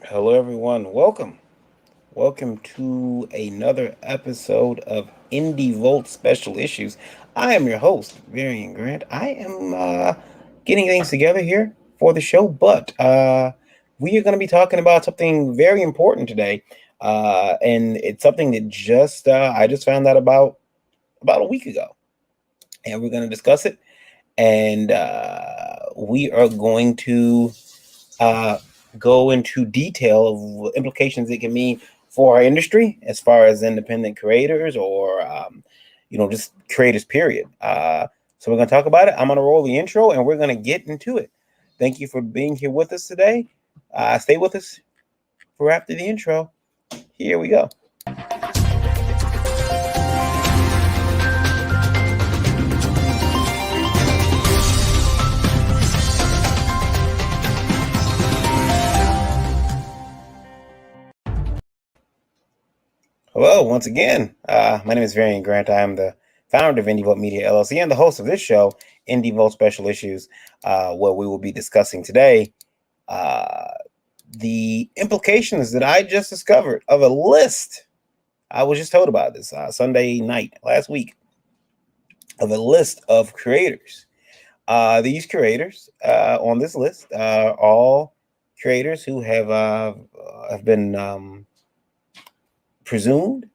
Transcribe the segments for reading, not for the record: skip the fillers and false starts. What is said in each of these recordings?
Hello, everyone. Welcome to another episode of Indie Volt Special Issues. I am your host, Varian Grant. I am getting things together here for the show, but we are going to be talking about something very important today, and it's something that just I just found out about a week ago, and we're going to discuss it, and we are going to uh, go into detail of implications it can mean for our industry as far as independent creators or just creators period. So we're going to talk about it. I'm going to roll the intro and we're going to get into it. Thank you for being here with us today. Stay with us for after the intro. Here we go. Hello, once again. My name is Varian Grant. I am the founder of Indie Vote Media LLC and the host of this show, Indie Vote Special Issues, where we will be discussing today the implications that I just discovered of a list. I was just told about this Sunday night last week of a list of creators. These creators on this list are all creators who have been presumed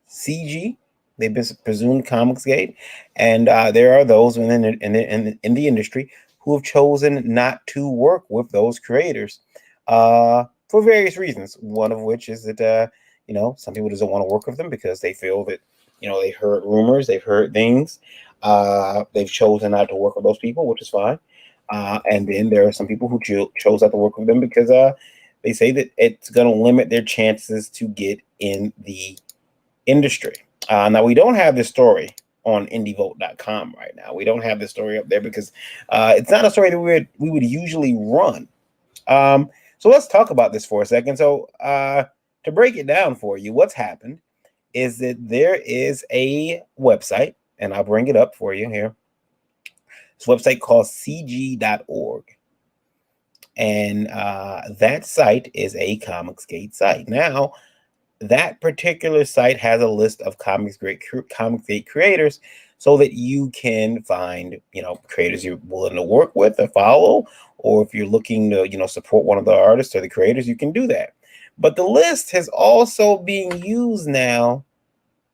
CG. They've been presumed Comicsgate, and there are those in the industry who have chosen not to work with those creators for various reasons. One of which is that some people doesn't want to work with them because they feel that they heard rumors, they've heard things. They've chosen not to work with those people, which is fine. And then there are some people who chose not to work with them because they say that it's going to limit their chances to get in the industry. Now, we don't have this story on indievote.com right now. We don't have this story up there because it's not a story that we would usually run. So let's talk about this for a second. So to break it down for you, what's happened is that there is a website, and I'll bring it up for you here. It's a website called cg.org. And that site is a Comicsgate site. Now, that particular site has a list of Comicsgate creators so that you can find, creators you're willing to work with or follow, or if you're looking to, support one of the artists or the creators, you can do that. But the list has also being used now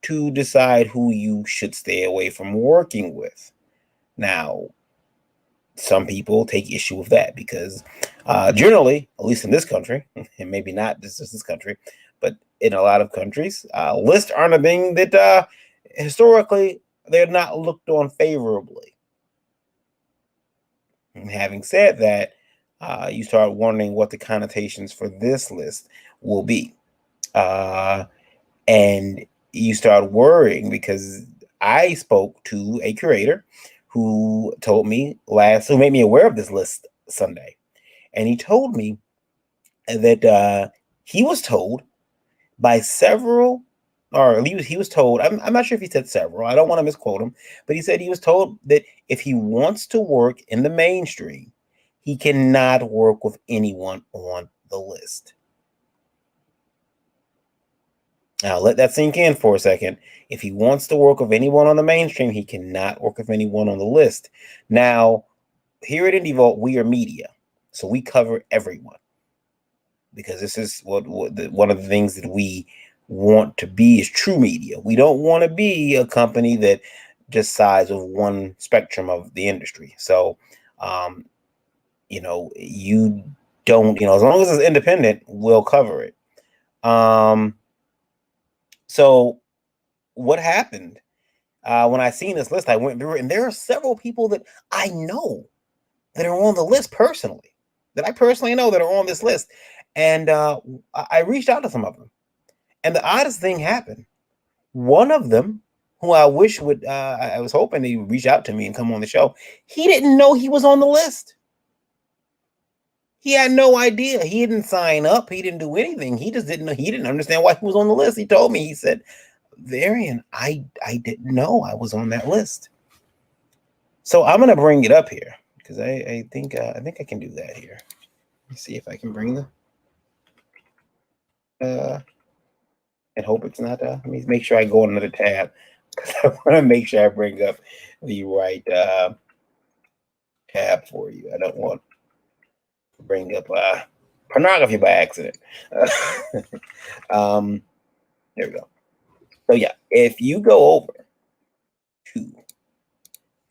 to decide who you should stay away from working with. Now, some people take issue with that because generally, at least in this country, and maybe not just this country, but in a lot of countries, lists aren't a thing that historically they're not looked on favorably. And having said that, you start wondering what the connotations for this list will be. And you start worrying because I spoke to a creator who told me who made me aware of this list Sunday. And he told me that he was told by several, or he was told, I'm not sure if he said several, I don't want to misquote him, but he said he was told that if he wants to work in the mainstream, he cannot work with anyone on the list. Now, let that sink in for a second. If he wants to work with anyone on the mainstream, he cannot work with anyone on the list. Now, here at Indie Vault, we are media, so we cover everyone because this is one of the things that we want to be is true media. We don't want to be a company that just sides with one spectrum of the industry. So, you don't, as long as it's independent, we'll cover it. So what happened when I seen this list, I went through it, and there are several people that I know that are on the list personally, that I personally know that are on this list. And I reached out to some of them. And the oddest thing happened. One of them, who I wish would, I was hoping he would reach out to me and come on the show. He didn't know he was on the list. He had no idea. He didn't sign up. He didn't do anything. He just didn't know. He didn't understand why he was on the list. He told me, he said, Varian, I didn't know I was on that list. So I'm going to bring it up here because I think I can do that here. Let's see if I can bring and hope it's not. Let me make sure I go on another tab because I want to make sure I bring up the right tab for you. I don't want to bring up pornography by accident. There we go. So yeah, if you go over to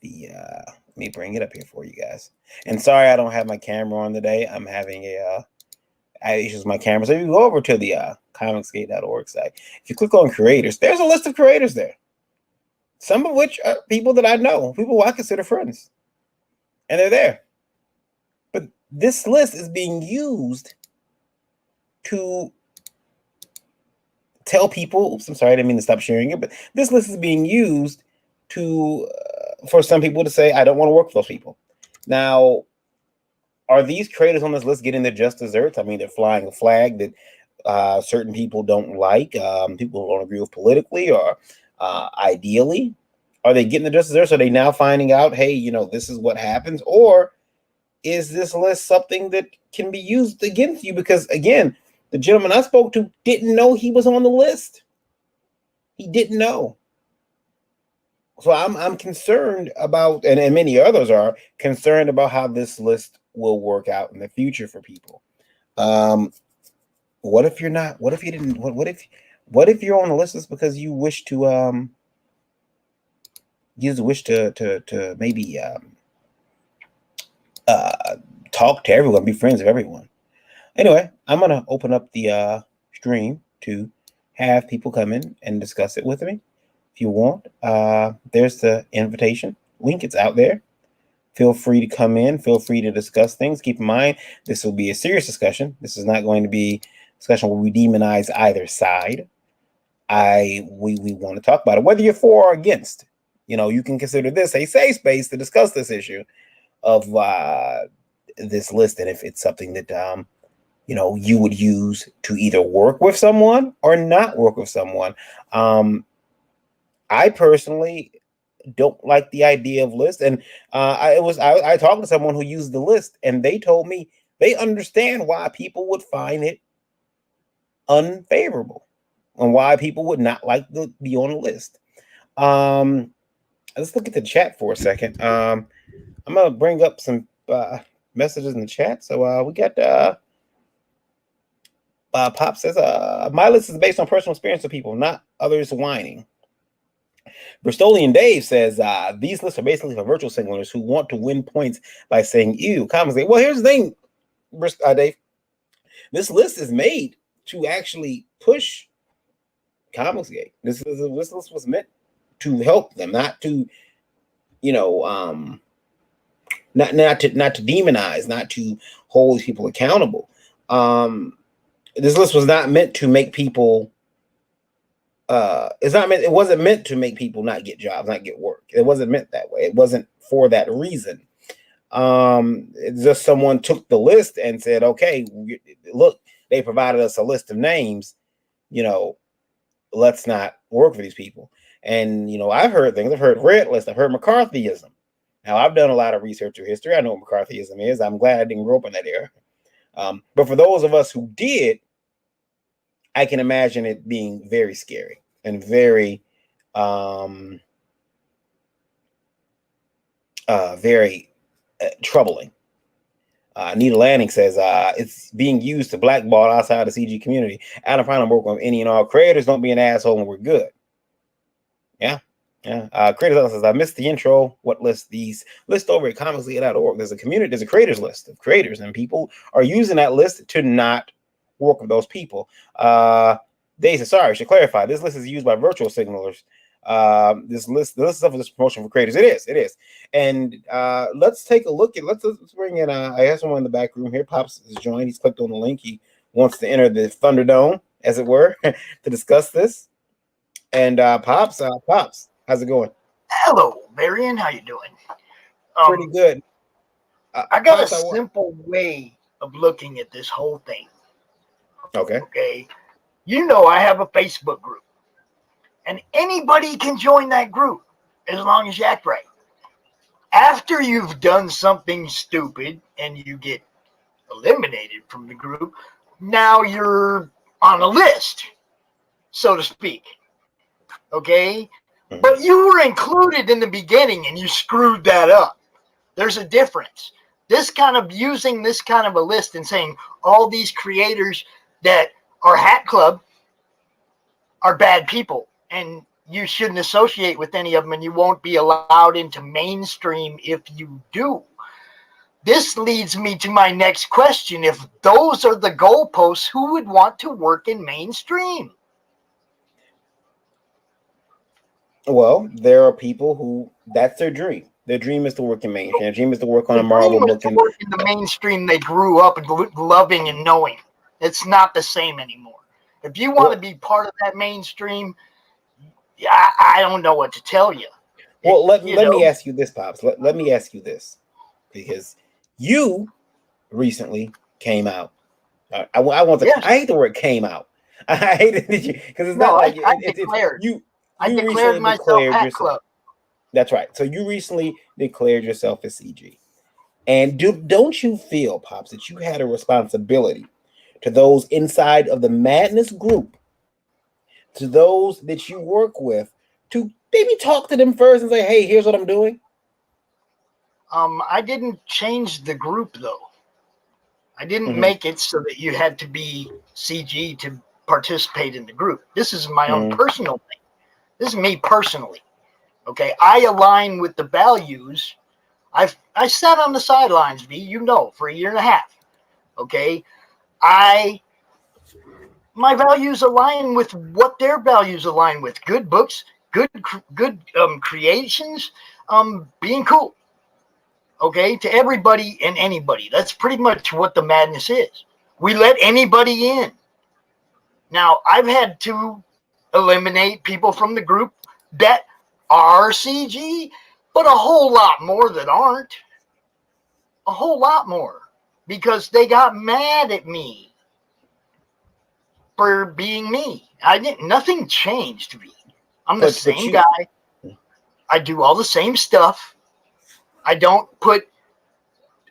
the let me bring it up here for you guys. And sorry I don't have my camera on today. I'm having I use my camera. So if you go over to the comicsgate.org site, if you click on creators, there's a list of creators there. Some of which are people that I know, people I consider friends. And they're there. But this list is being used to tell people, oops, I'm sorry, I didn't mean to stop sharing it, but this list is being used to for some people to say, I don't want to work with those people. Now, are these creators on this list getting their just desserts? I mean, they're flying a flag that certain people don't like, people who don't agree with politically or ideally. Are they getting the just desserts? Are they now finding out, hey, you know, this is what happens? Or is this list something that can be used against you? Because again, the gentleman I spoke to didn't know he was on the list. He didn't know. So I'm concerned about, and many others are concerned about how this list will work out in the future for people. What if you're not? What if you didn't? What if you're on the list just because you wish to to maybe talk to everyone, be friends with everyone. Anyway, I'm gonna open up the stream to have people come in and discuss it with me. If you want, there's the invitation link. It's out there. Feel free to come in. Feel free to discuss things. Keep in mind, this will be a serious discussion. This is not going to be a discussion where we demonize either side. We want to talk about it, whether you're for or against. You know, you can consider this a safe space to discuss this issue of this list, and if it's something that you know, you would use to either work with someone or not work with someone. I personally don't like the idea of list, and I talked to someone who used the list, and they told me they understand why people would find it unfavorable and why people would not like to be on the list. Let's look at the chat for a second. I'm gonna bring up some messages in the chat. So we got Pop says, my list is based on personal experience of people, not others whining. Bristolian Dave says, these lists are basically for virtual signalers who want to win points by saying ew. Comments say, well, here's the thing, Dave. This list is made to actually push Comicsgate. This list was meant to help them, not to, you know, not to demonize, not to hold these people accountable. This list was not meant to make people it wasn't meant to make people not get jobs, not get work. It wasn't meant that way. It wasn't for that reason. It's just someone took the list and said, okay, look, they provided us a list of names, you know, let's not work for these people. And, you know, I've heard things. I've heard red list. I've heard McCarthyism. Now, I've done a lot of research or history. I know what McCarthyism is. I'm glad I didn't grow up in that era. But for those of us who did, I can imagine it being very scary and very, very troubling. Nita Lanning says it's being used to blackball outside the CG community. Adam Prime work with any and all creators. Don't be an asshole and we're good. Yeah. Yeah. Creators says, I missed the intro. What list these? List over at comicsgate.org. There's a community, there's a creators list of creators, and people are using that list to not work with those people. They said, sorry, I should clarify. This list is used by virtual signalers. This list of this promotion for creators. It is. And let's take a look at let's bring in I have someone in the back room here. Pops has joined. He's clicked on the link. He wants to enter the Thunderdome, as it were, to discuss this. And Pops, how's it going? Hello, Marion. How you doing? Pretty good. I got Pops, a simple way of looking at this whole thing. Okay. You know, I have a Facebook group, and anybody can join that group as long as you act right. After you've done something stupid and you get eliminated from the group, now you're on a list, so to speak. Okay? But you were included in the beginning and you screwed that up. There's a difference. This kind of using this kind of a list and saying all these creators that are Hat Club are bad people and you shouldn't associate with any of them and you won't be allowed into mainstream if you do. This leads me to my next question. If those are the goalposts, who would want to work in mainstream? Well, there are people who that's their dream. Their dream is to work in mainstream. Their dream is to work on a Marvel book. To work in the mainstream they grew up loving and knowing. It's not the same anymore. If you want to be part of that mainstream, I don't know what to tell you. Well, let me ask you this, Pops. Let me ask you this, because you recently came out. I want to. Yes. I hate the word "came out." I hate it because it's not like I declared. I declared myself Hat Club. That's right. So you recently declared yourself as CG, and don't you feel, Pops, that you had a responsibility to those inside of the Madness group, to those that you work with, to maybe talk to them first and say, "Hey, here's what I'm doing"? I didn't change the group though. I didn't make it so that you had to be CG to participate in the group. This is my own personal thing. This is me personally. Okay, I align with the values. I sat on the sidelines, V, for a year and a half. Okay, my values align with what their values align with. Good books, good creations, being cool. Okay, to everybody and anybody. That's pretty much what the madness is. We let anybody in. Now, I've had to eliminate people from the group that are CG, but a whole lot more that aren't. A whole lot more. Because they got mad at me for being me. Nothing changed me. I'm the same guy. I do all the same stuff. I don't put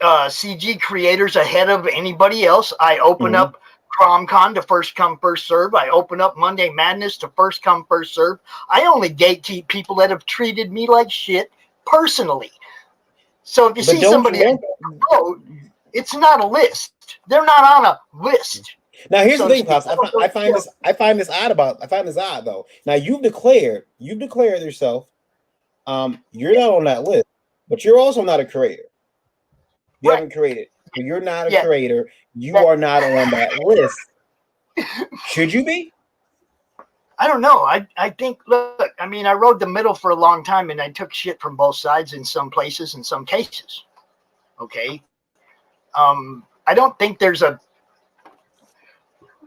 CG creators ahead of anybody else. I open up CromCon to first come, first serve. I open up Monday Madness to first come, first serve. I only gatekeep people that have treated me like shit personally. So if you see somebody vote, it's not a list. They're not on a list. Now here's the thing, Pops. I find this odd though. Now you've declared yourself. You're not on that list, but you're also not a creator. You haven't created. So you're not a creator. You are not on that list. Should you be? I don't know. I think, look, I mean, I rode the middle for a long time and I took shit from both sides in some places, in some cases. Okay. I don't think there's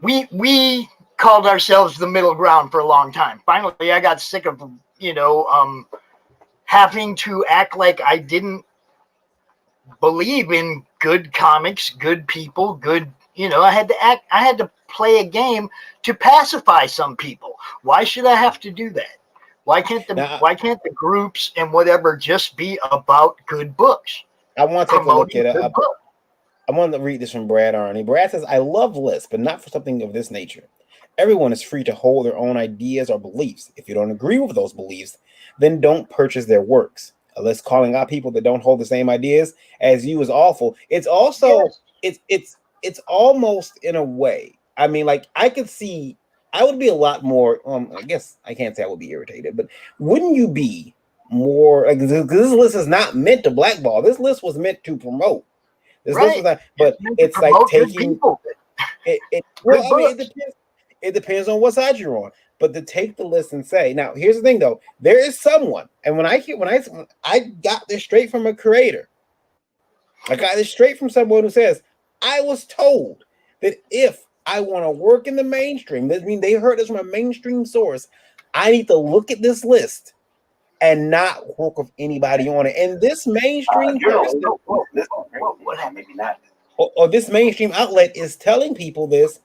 we called ourselves the middle ground for a long time. Finally, I got sick of, having to act like I didn't believe in good comics, good people, good, I had to play a game to pacify some people. Why should I have to do that? Why can't the groups and whatever just be about good books? I want to take a look at it. I want to read this from Brad Arney. Brad says, I love lists, but not for something of this nature. Everyone is free to hold their own ideas or beliefs. If you don't agree with those beliefs, then don't purchase their works. A list calling out people that don't hold the same ideas as you is awful. It's also, it's almost in a way. I mean, like I could see, I would be a lot more, I guess I can't say I would be irritated, but wouldn't you be more, like, this list is not meant to blackball. This list was meant to promote. This list was not, but it's like taking, it depends on what side you're on. But to take the list and say, now here's the thing though, there is someone, and when I got this straight from a creator, I got this straight from someone who says, I was told that if I want to work in the mainstream, that means they heard this from a mainstream source, I need to look at this list and not work with anybody on it. And this mainstream person, what happened? Maybe not. Or this mainstream outlet is telling people this.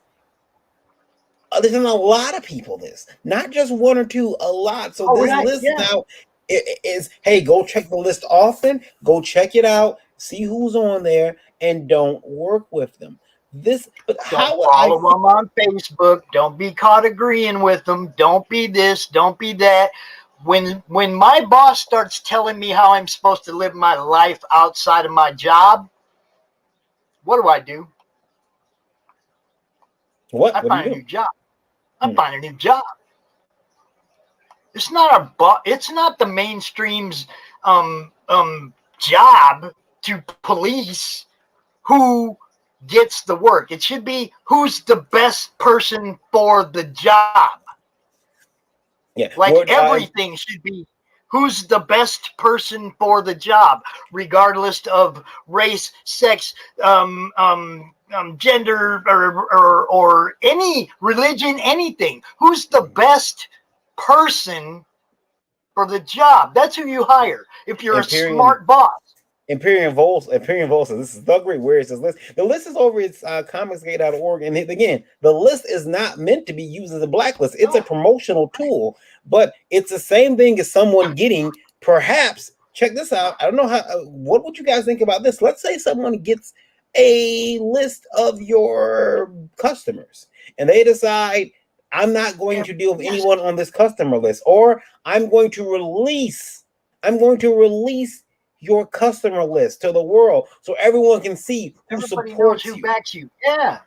There's a lot of people this, not just one or two, a lot. So this list now is, hey, go check the list often, go check it out, see who's on there, and don't work with them. this, but don't follow them on Facebook. Don't be caught agreeing with them. Don't be this. Don't be that. When my boss starts telling me how I'm supposed to live my life outside of my job, what do? I find a new job. I find a new job. It's not it's not the mainstream's job to police who gets the work. It should be who's the best person for the job. Yeah, like everything should be who's the best person for the job, regardless of race, sex, gender, or any religion, anything. Who's the best person for the job? That's who you hire if you're a smart boss. Imperium Volts, this is the great where it says list. The list is over its comicsgate.org. And again, the list is not meant to be used as a blacklist. It's a promotional tool, but it's the same thing as someone getting, perhaps, check this out. I don't know what would you guys think about this? Let's say someone gets a list of your customers and they decide, I'm not going to deal with anyone on this customer list, or I'm going to release your customer list to the world so everyone can see who Everybody supports knows who you. backs you. Yeah.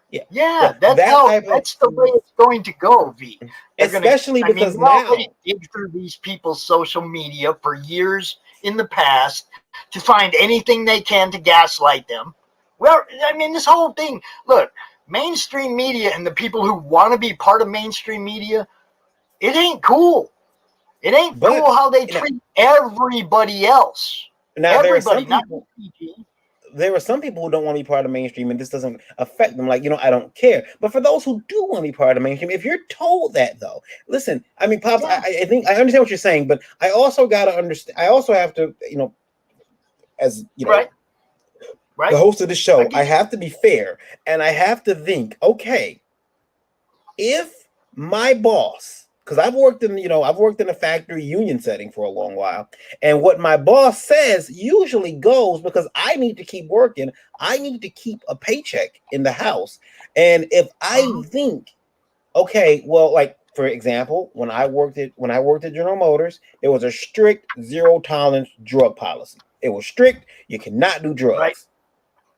That's the way it's going to go, V. Especially because now they dig through these people's social media for years in the past to find anything they can to gaslight them. Well, I mean, this whole thing, look, mainstream media and the people who want to be part of mainstream media, it ain't cool. It ain't cool how they treat everybody else. Now, there are some people who don't want to be part of mainstream, and this doesn't affect them. Like, I don't care. But for those who do want to be part of mainstream, if you're told that, though, listen, I mean, Pops, I think I understand what you're saying, but I also got to understand. I also have to, as the host of the show, I have to be fair, and I have to think, okay, if my boss, because I've worked in a factory union setting for a long while, and what my boss says usually goes, because I need to keep working, I need to keep a paycheck in the house. And if I think, okay, well, like for example, when I worked at General Motors, there was a strict zero tolerance drug policy. It was strict; you cannot do drugs. Right.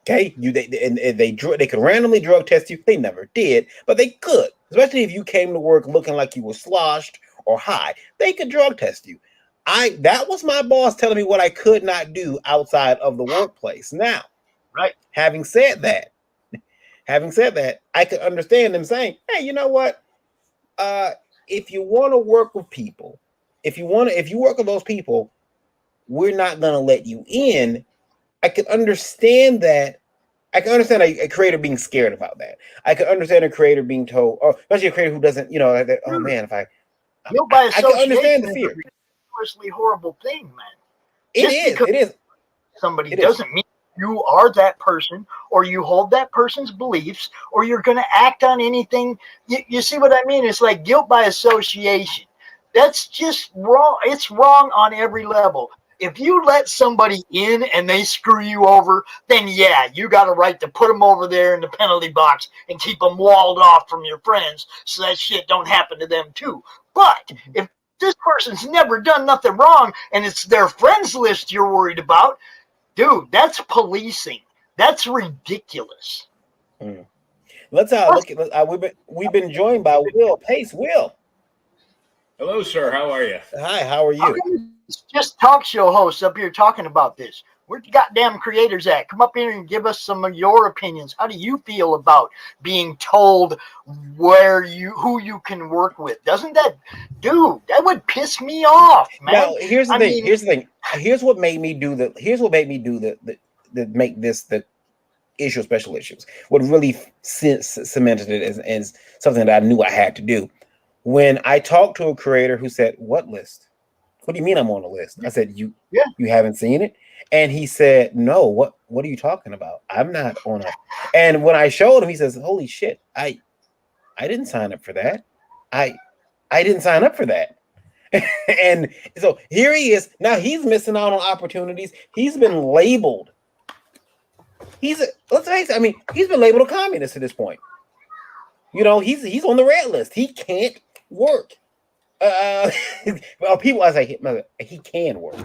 Okay, they could randomly drug test you. They never did, but they could. Especially if you came to work looking like you were sloshed or high, they could drug test you. That was my boss telling me what I could not do outside of the workplace. Now, having said that, I could understand them saying, "Hey, you know what? If you want to work with people, if you work with those people, we're not going to let you in." I can understand that. I can understand a creator being scared about that. I can understand a creator being told, or especially a creator who doesn't, oh man, if I can understand the fear. It's a ridiculously horrible thing, man. It is. Somebody doesn't mean you are that person, or you hold that person's beliefs, or you're going to act on anything. You see what I mean? It's like guilt by association. That's just wrong. It's wrong on every level. If you let somebody in and they screw you over, then yeah, you got a right to put them over there in the penalty box and keep them walled off from your friends so that shit don't happen to them too. But if this person's never done nothing wrong and it's their friends list you're worried about, dude, that's policing. That's ridiculous. Let's look at. We've been joined by Will Pace. Will. Hello, sir. How are you? Hi. How are you? It's just talk show hosts up here talking about this. Where's the goddamn creators at? Come up here and give us some of your opinions. How do you feel about being told who you can work with? Doesn't that, dude? That would piss me off, man. Now, here's the thing. Here's what made me do make this the issue of special issues. What really cemented it as something that I knew I had to do. When I talked to a creator who said, "What list? What do you mean I'm on a list?" I said, You haven't seen it?" And he said, "No, what are you talking about? I'm not on a." And when I showed him, he says, "Holy shit, I didn't sign up for that. I didn't sign up for that." And so here he is. Now he's missing out on opportunities. He's been labeled let's face it, I mean, he's been labeled a communist at this point. You know, he's on the red list. He can't work. Well, people, I say he can work.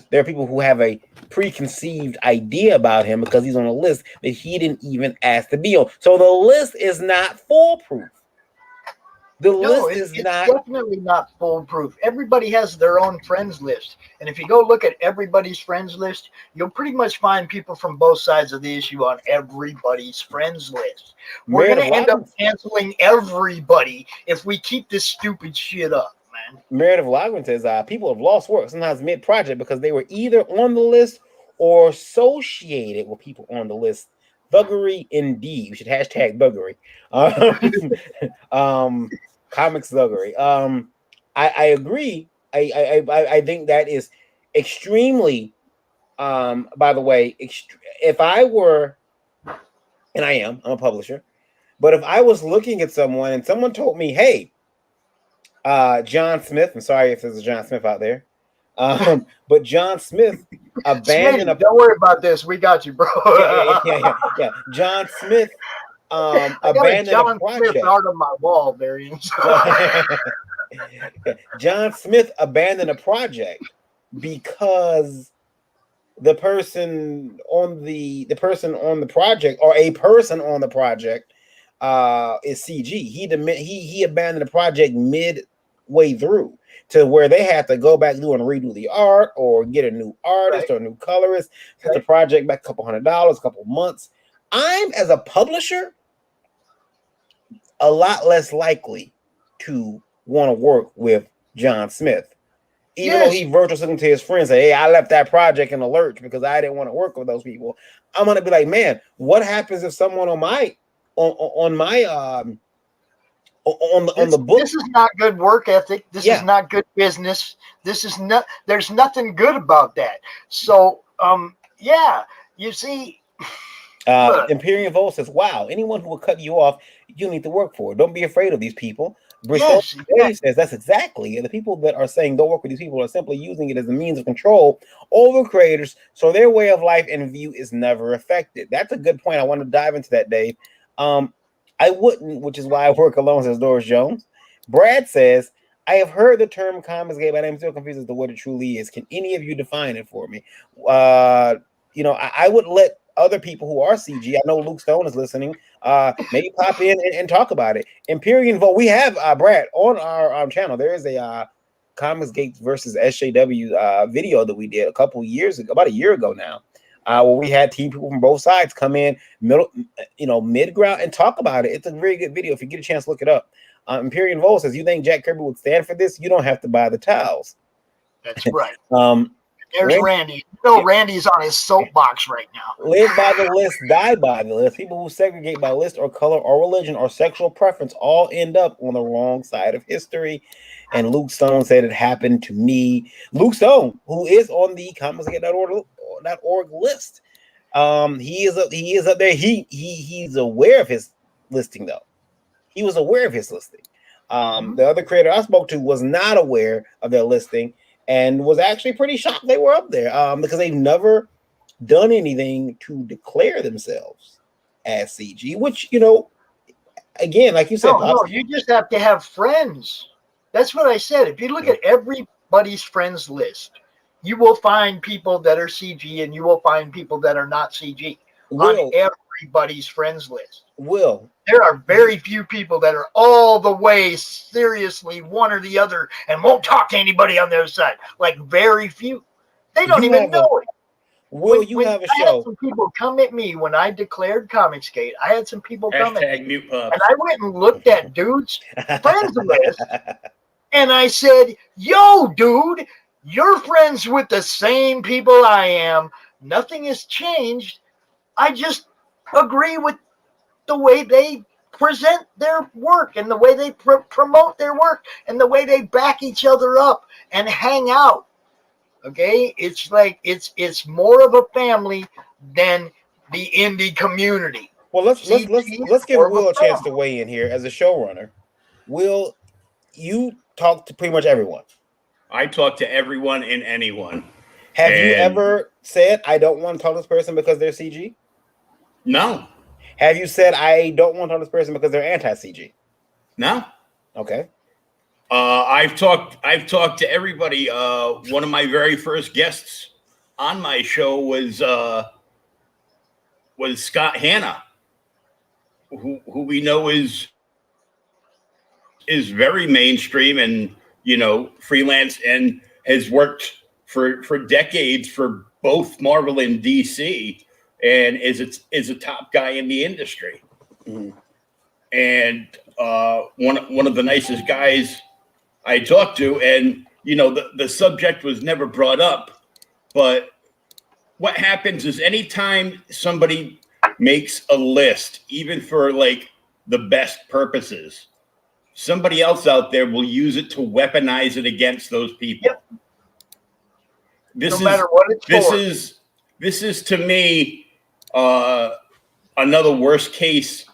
There are people who have a preconceived idea about him because he's on a list that he didn't even ask to be on. So the list is not foolproof. It's definitely not foolproof. Everybody has their own friends list. And if you go look at everybody's friends list, you'll pretty much find people from both sides of the issue on everybody's friends list. We're going to end up canceling everybody if we keep this stupid shit up, man. Meredith Logman says people have lost work sometimes mid-project because they were either on the list or associated with people on the list. Buggery indeed. We should hashtag buggery. Comics thuggery. I agree. I think that is extremely. By the way, if I were, and I'm a publisher, but if I was looking at someone and someone told me, "Hey, John Smith," I'm sorry if there's a John Smith out there, but John Smith abandoned. Don't worry about this. We got you, bro. yeah. John Smith. Abandoned John a project. Smith out of my wall, Barry. John Smith abandoned a project because the person on the project or a person on the project is CG. He abandoned the project midway through to where they had to go back through and redo the art or get a new artist or a new colorist. Set the project back a couple $100, a couple months. I'm, as a publisher, a lot less likely to want to work with John Smith. Even though he virtually looking to his friends, say, "Hey, I left that project in the lurch because I didn't want to work with those people." I'm gonna be like, man, what happens if someone on the book? This is not good work ethic. This is not good business. This is not. There's nothing good about that. So, you see. Imperial Volt says, "Wow, anyone who will cut you off, you need to work for. Don't be afraid of these people." Bristol says, "That's exactly. The people that are saying don't work with these people are simply using it as a means of control over creators, so their way of life and view is never affected." That's a good point. I want to dive into that, Dave. I wouldn't, which is why I work alone, says Doris Jones. Brad says, "I have heard the term comics gay, but I'm still confused as to what it truly is. Can any of you define it for me?" I would let other people who are CG. I know Luke Stone is listening. Maybe pop in and talk about it. Empyrean Vote. We have Brad on our channel. There is a Comics Gate versus SJW video that we did about a year ago now, where we had team people from both sides come in mid-ground and talk about it. It's a very good video. If you get a chance, look it up. Empyrean Vote says, "You think Jack Kirby would stand for this? You don't have to buy the towels." That's right. There's Randy. Randy's on his soapbox right now. Live by the list, die by the list. People who segregate by list or color or religion or sexual preference all end up on the wrong side of history. And Luke Stone said it happened to me. Luke Stone, who is on the comicsgate.org list. He is up there. He's aware of his listing, though. He was aware of his listing. The other creator I spoke to was not aware of their listing and was actually pretty shocked they were up there because they've never done anything to declare themselves as CG, which, again, like you said, you just have to have friends. That's what I said. If you look at everybody's friends list, you will find people that are CG and you will find people that are not CG on everybody's friends list. There are very few people that are all the way seriously one or the other and won't talk to anybody on the other side. Like, very few. They don't even know it. You have a show? I had some people come at me when I declared Comicsgate. I had some people come at me, and I went and looked at dude's friends list, and I said, "Yo, dude, you're friends with the same people I am. Nothing has changed. I just agree with the way they present their work and the way they promote their work and the way they back each other up and hang out." Okay, it's like it's more of a family than the indie community. Well, let's give Will a chance to weigh in here as a showrunner. Will, you talk to pretty much everyone? I talk to everyone and anyone. Have you ever said, I don't want to talk to this person because they're CG? No. Have you said, I don't want to talk to this person because they're anti-CG? No. Okay. I've talked to everybody. One of my very first guests on my show was Scott Hanna, who we know is very mainstream and freelance and has worked for decades for both Marvel and DC, and is a top guy in the industry. Mm-hmm. And one of the nicest guys I talked to, and the subject was never brought up, but what happens is anytime somebody makes a list, even for like the best purposes, somebody else out there will use it to weaponize it against those people. Yep. No matter what it's for. This is to me another worst case,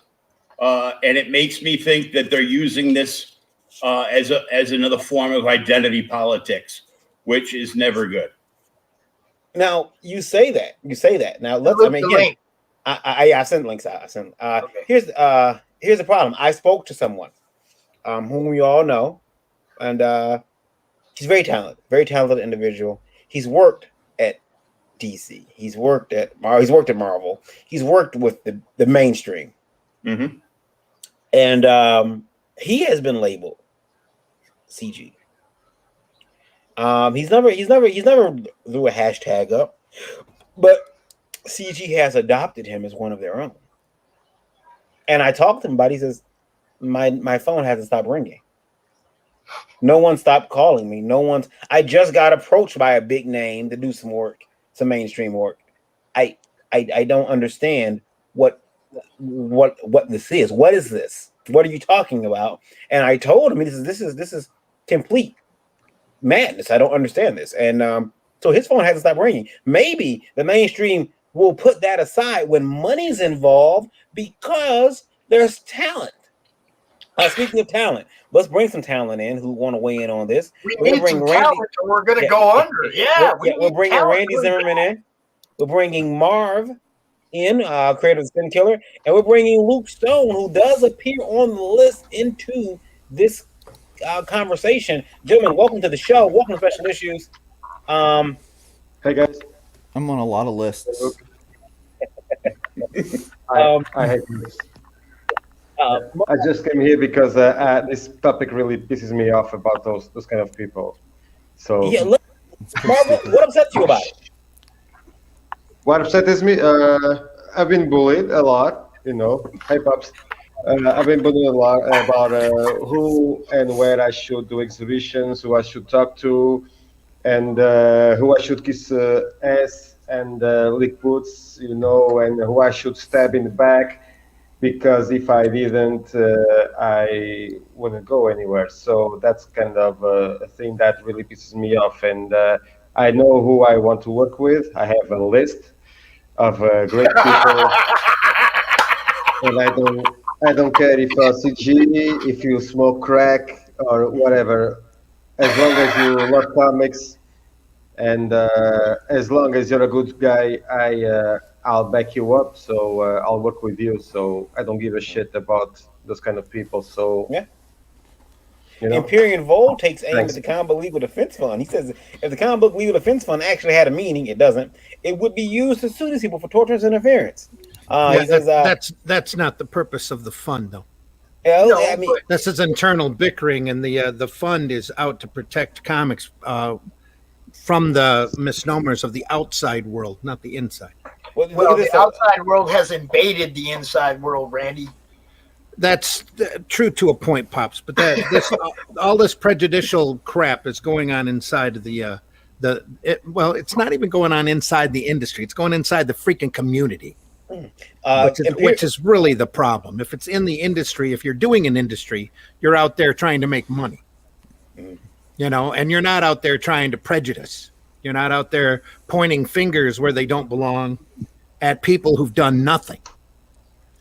and it makes me think that they're using this as another form of identity politics, which is never good. Now you say that. Now let's. I mean, again, I sent links out. I sent. Okay. Here's the problem. I spoke to someone, whom we all know, and he's very talented individual. He's worked at DC. He's worked at Marvel. He's worked with the mainstream, mm-hmm. and he has been labeled CG. He's never threw a hashtag up, but CG has adopted him as one of their own. And I talked to him about it. He says, my phone hasn't stopped ringing. No one stopped calling me. I just got approached by a big name to do some work, some mainstream work. I don't understand what this is. What is this? What are you talking about? And I told him this is complete madness. I don't understand this. And so his phone hasn't stopped ringing. Maybe the mainstream will put that aside when money's involved because there's talent. Speaking of talent, let's bring some talent in who want to weigh in on this. We're going to bring talent, or we're going to go under. We're bringing Randy Zimmerman in. We're bringing Marv in, creator of Spin Killer, and we're bringing Luke Stone, who does appear on the list, into this conversation. Gentlemen, welcome to the show. Welcome to Special Issues. Hey guys, I'm on a lot of lists. I hate this. I just came here because this topic really pisses me off about those kind of people. So yeah, look, Marvel, what upsets you about it? What upsets me? I've been bullied a lot. Hey pops. I've been bullied a lot about who and where I should do exhibitions, who I should talk to, and who I should kiss ass and lick boots, and who I should stab in the back. Because if I didn't, I wouldn't go anywhere. So that's kind of a thing that really pisses me off. And I know who I want to work with. I have a list of great people, and I don't care if you're CG, if you smoke crack or whatever. As long as you love comics, and as long as you're a good guy, I'll back you up, so I'll work with you. So I don't give a shit about those kind of people. So yeah, Imperial Vol takes aim at the Comic Book Legal Defense Fund. He says if the Comic Book Legal Defense Fund actually had a meaning, it doesn't. It would be used to sue these people for torture and interference. He says, that's not the purpose of the fund, though. No, I mean, this is internal bickering, and the fund is out to protect comics from the misnomers of the outside world, not the inside. Well, the outside world has invaded the inside world, Randy. That's true to a point, Pops. But all this prejudicial crap is going on inside of it's not even going on inside the industry. It's going inside the freaking community, which is really the problem. If it's in the industry, if you're doing an industry, you're out there trying to make money, and you're not out there trying to prejudice. You're not out there pointing fingers where they don't belong at people who've done nothing.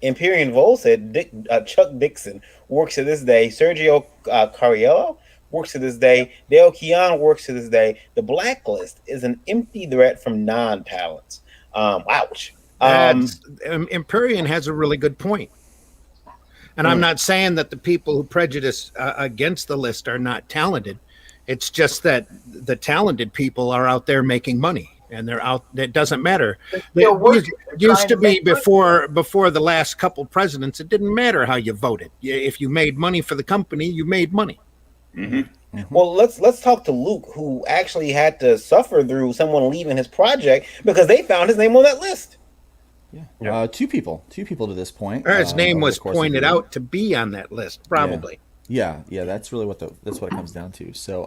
Imperial Vol said Chuck Dixon works to this day. Sergio Cariello works to this day. Dale Keon works to this day. The blacklist is an empty threat from non-talents. Ouch. Empyrean has a really good point. And I'm not saying that the people who prejudice against the list are not talented. It's just that the talented people are out there making money, and they're out. It doesn't matter. It used to be before the last couple presidents. It didn't matter how you voted. If you made money for the company, you made money. Mm-hmm. Well, let's talk to Luke, who actually had to suffer through someone leaving his project because they found his name on that list. Yeah, two people to this point. Or his name was pointed out to be on that list, probably. Yeah, that's really what it comes down to. So,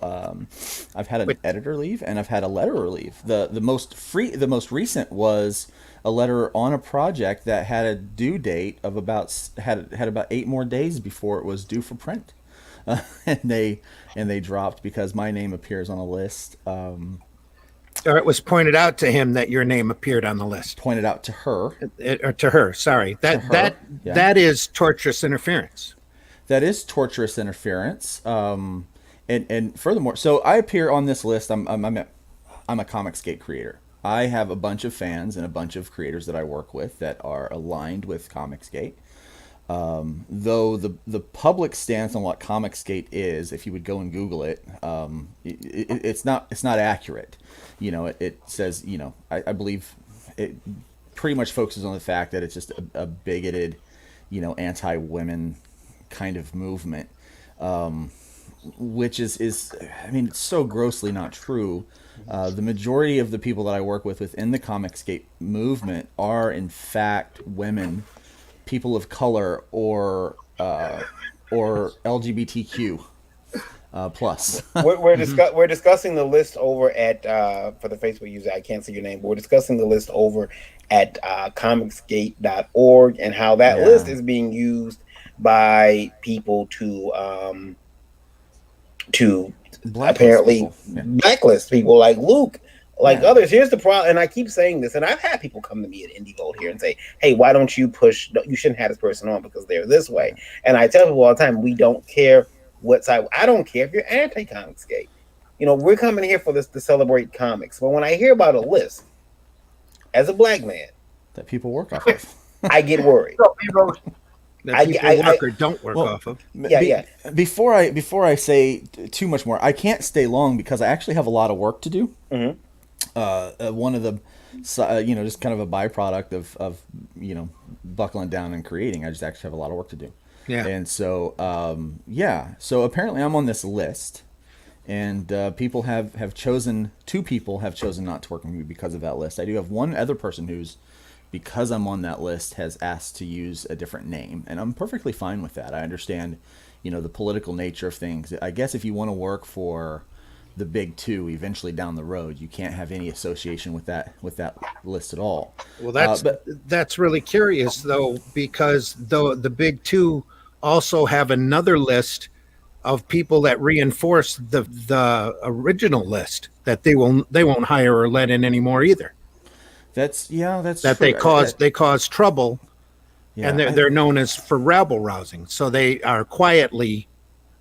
I've had an editor leave, and I've had a letterer leave. The most recent was a letterer on a project that had a due date of about 8 more days before it was due for print, and they dropped because my name appears on a list. Or it was pointed out to him that your name appeared on the list. Pointed out to her. Or to her, sorry. That is torturous interference. That is torturous interference. And furthermore, so I appear on this list. I'm a Comicsgate creator. I have a bunch of fans and a bunch of creators that I work with that are aligned with Comicsgate. Though the public stance on what Comicsgate is, if you would go and Google it, it's not accurate. It says, I believe it pretty much focuses on the fact that it's just a bigoted, anti-women kind of movement, which is it's so grossly not true. The majority of the people that I work with within the Comicsgate movement are in fact women, people of color, or LGBTQ plus. We're discussing the list over at for the Facebook user. I can't see your name, but we're discussing the list over at comicsgate.org and how that list is being used by people to apparently blacklist people like Luke, like others. Here's the problem, and I keep saying this, and I've had people come to me at Indie Vote here and say, hey, why don't you push, you shouldn't have this person on because they're this way. And I tell people all the time, we don't care what side. I don't care if you're anti-Comicsgate. We're coming here for this to celebrate comics. But when I hear about a list, as a black man, that people work off of, I get worried. That people work or don't work off of. Before I say too much more, I can't stay long because I actually have a lot of work to do. Mm-hmm. One of the, just kind of a byproduct of buckling down and creating. I just actually have a lot of work to do. Yeah. And so, so apparently I'm on this list, and two people have chosen not to work with me because of that list. I do have one other person who's, because I'm on that list, has asked to use a different name, and I'm perfectly fine with that. I understand, the political nature of things. I guess if you want to work for the big two, eventually down the road, you can't have any association with that list at all. Well, that's really curious though, because the big two also have another list of people that reinforce the original list that they won't hire or let in anymore either. That's that true. They cause trouble, and they're known as for rabble rousing. So they are quietly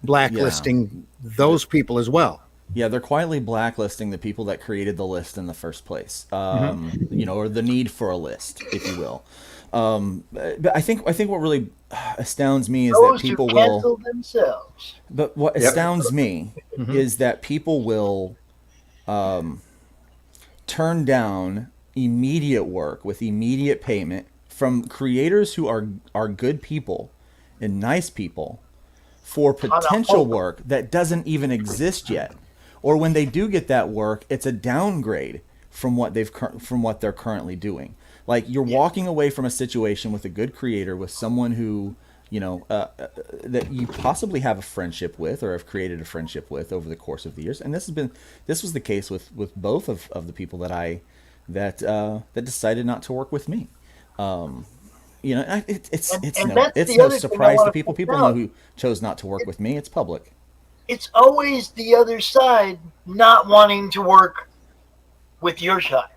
blacklisting those people as well. Yeah, they're quietly blacklisting the people that created the list in the first place. Or the need for a list, if you will. But I think what really astounds me is that people will cancel themselves. But what astounds me is that people will turn down immediate work with immediate payment from creators who are good people and nice people for potential work that doesn't even exist yet. Or when they do get that work, it's a downgrade from what they're currently doing. Like, you're walking away from a situation with a good creator, with someone who that you possibly have a friendship with or have created a friendship with over the course of the years. And this was the case with both of the people that decided not to work with me. It's no surprise to people. People know who chose not to work with me. It's public. It's always the other side not wanting to work with your side.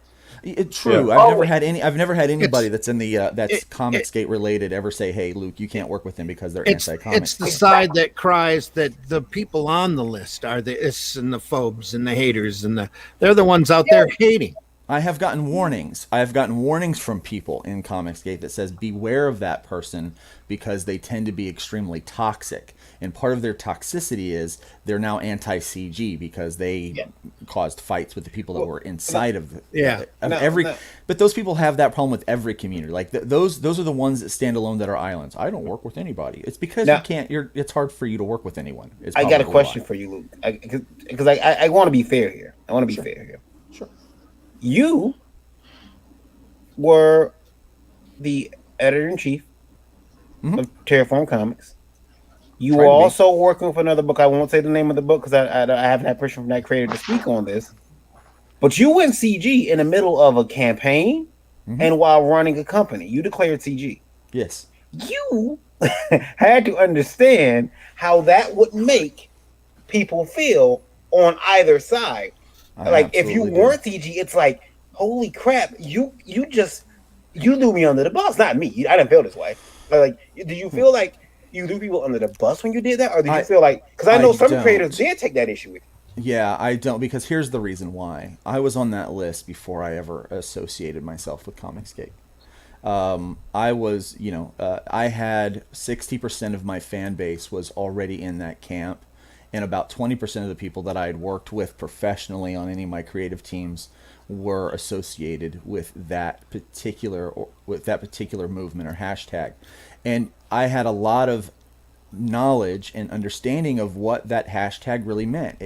True. Yeah. I've never had anybody that's in the that's Comicsgate related ever say, "Hey, Luke, you can't work with them because they're anti-comics." It's the side that cries that the people on the list are the ists and the phobes and the haters, and they're the ones out there hating. I have gotten warnings. I have gotten warnings from people in Comicsgate that says beware of that person because they tend to be extremely toxic. And part of their toxicity is they're now anti-CG because they caused fights with the people that were inside of every. But those people have that problem with every community. Like those are the ones that stand alone that are islands. I don't work with anybody. It's because you can't. It's hard for you to work with anyone. I got a question for you, Luke, because I want to be fair here. I want to be fair here. Sure. You were the editor-in-chief of Terraform Comics. You were also working with another book. I won't say the name of the book because I haven't had permission from that creator to speak on this. But you went CG in the middle of a campaign and while running a company. You declared CG. Yes. You had to understand how that would make people feel on either side. Like if you weren't CG, it's like, holy crap, you threw me under the bus. Not me. I didn't feel this way. Like, did you feel like you threw people under the bus when you did that, or did you feel like? Because I know some creators did take that issue with you. Yeah, I don't, because here's the reason why. I was on that list before I ever associated myself with Comicsgate. I was, I had 60% of my fan base was already in that camp. And about 20% of the people that I had worked with professionally on any of my creative teams were associated with that particular movement or hashtag. And I had a lot of knowledge and understanding of what that hashtag really meant.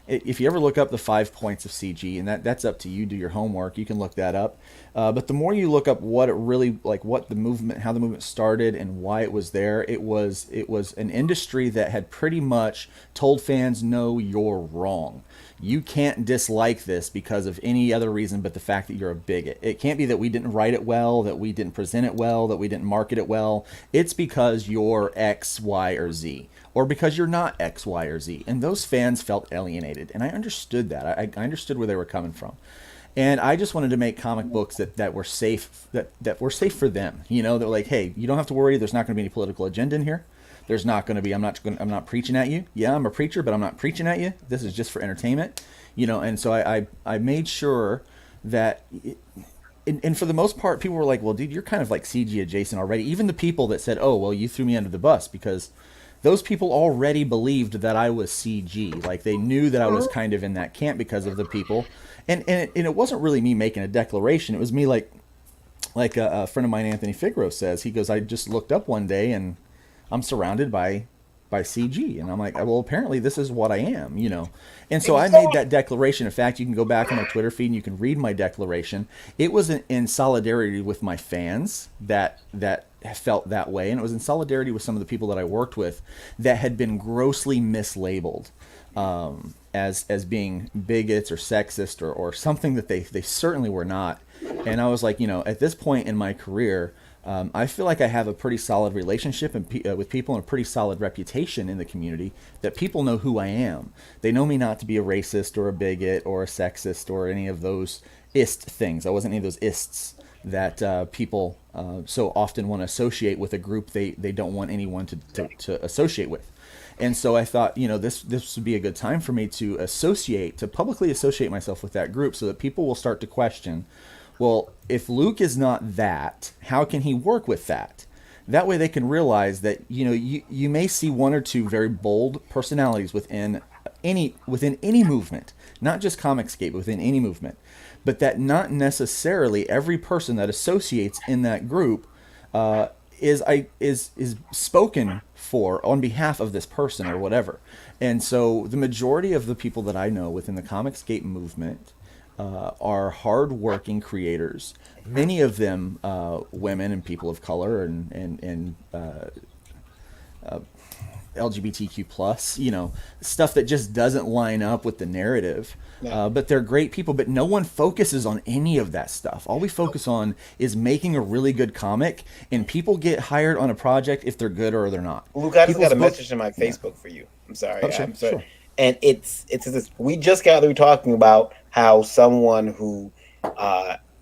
If you ever look up the 5 points of CG, and that's up to you, do your homework, you can look that up. But the more you look up what it really, like what the movement, how the movement started and why it was there, it was an industry that had pretty much told fans, no, you're wrong. You can't dislike this because of any other reason but the fact that you're a bigot. It can't be that we didn't write it well, that we didn't present it well, that we didn't market it well. It's because you're X, Y, or Z. Or because you're not X, Y, or Z. And those fans felt alienated. And I understood that. I understood where they were coming from. And I just wanted to make comic books that were safe, that were safe for them. They're like, hey, you don't have to worry. There's not going to be any political agenda in here. There's not going to be, I'm not preaching at you. Yeah, I'm a preacher, but I'm not preaching at you. This is just for entertainment. And so I made sure that, and for the most part, people were like, well, dude, you're kind of like CG adjacent already. Even the people that said, oh, well, you threw me under the bus, because those people already believed that I was CG. Like, they knew that I was kind of in that camp because of the people. And it wasn't really me making a declaration. It was me like a friend of mine, Anthony Figaro, says. He goes, I just looked up one day and I'm surrounded by CG. And I'm like, well, apparently this is what I am, And so I made that declaration. In fact, you can go back on my Twitter feed and you can read my declaration. It was in solidarity with my fans that felt that way. And it was in solidarity with some of the people that I worked with that had been grossly mislabeled as being bigots or sexist or something that they certainly were not. And I was like, at this point in my career, I feel like I have a pretty solid relationship with people and a pretty solid reputation in the community, that people know who I am. They know me not to be a racist or a bigot or a sexist or any of those ist things. I wasn't any of those ists that people so often want to associate with a group they don't want anyone to associate with. And so I thought, this would be a good time for me to publicly associate myself with that group, so that people will start to question, well, if Luke is not that, how can he work with that? That way they can realize that, you may see one or two very bold personalities within any movement, not just Comicsgate, within any movement, but that not necessarily every person that associates in that group is spoken for on behalf of this person or whatever. And so the majority of the people that I know within the Comicsgate movement are hard-working creators. Many of them women and people of color and LGBTQ plus, stuff that just doesn't line up with the narrative. But they're great people, but no one focuses on any of that stuff. All we focus on is making a really good comic, and people get hired on a project if they're good or they're not. Luke, I just got a message in my Facebook for you. I'm sorry. I'm sorry. Sure. And it's this. We just got through talking about how someone who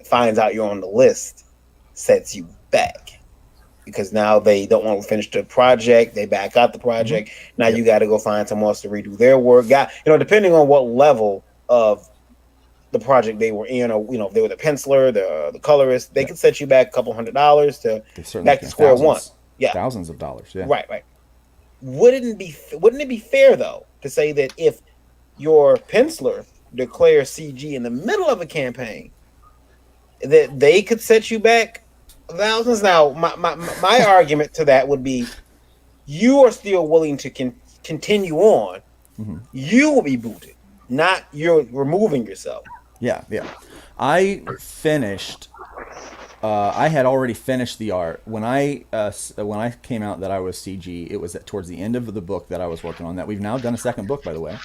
finds out you're on the list, sets you back. Because now they don't want to finish the project, they back out the project. Now you got to go find someone else to redo their work. Depending on what level of the project they were in, or if they were the penciler, the colorist, they could set you back a couple $100s to back to square one. Yeah, thousands of dollars. Yeah, right. Wouldn't it be fair though to say that if your penciler declares CG in the middle of a campaign, that they could set you back thousands? Now, my argument to that would be, you are still willing to continue on. Mm-hmm. You will be booted, not you're removing yourself. Yeah. I finished. I had already finished the art when I came out that I was CG. It was towards the end of the book that I was working on. That we've now done a second book, by the way,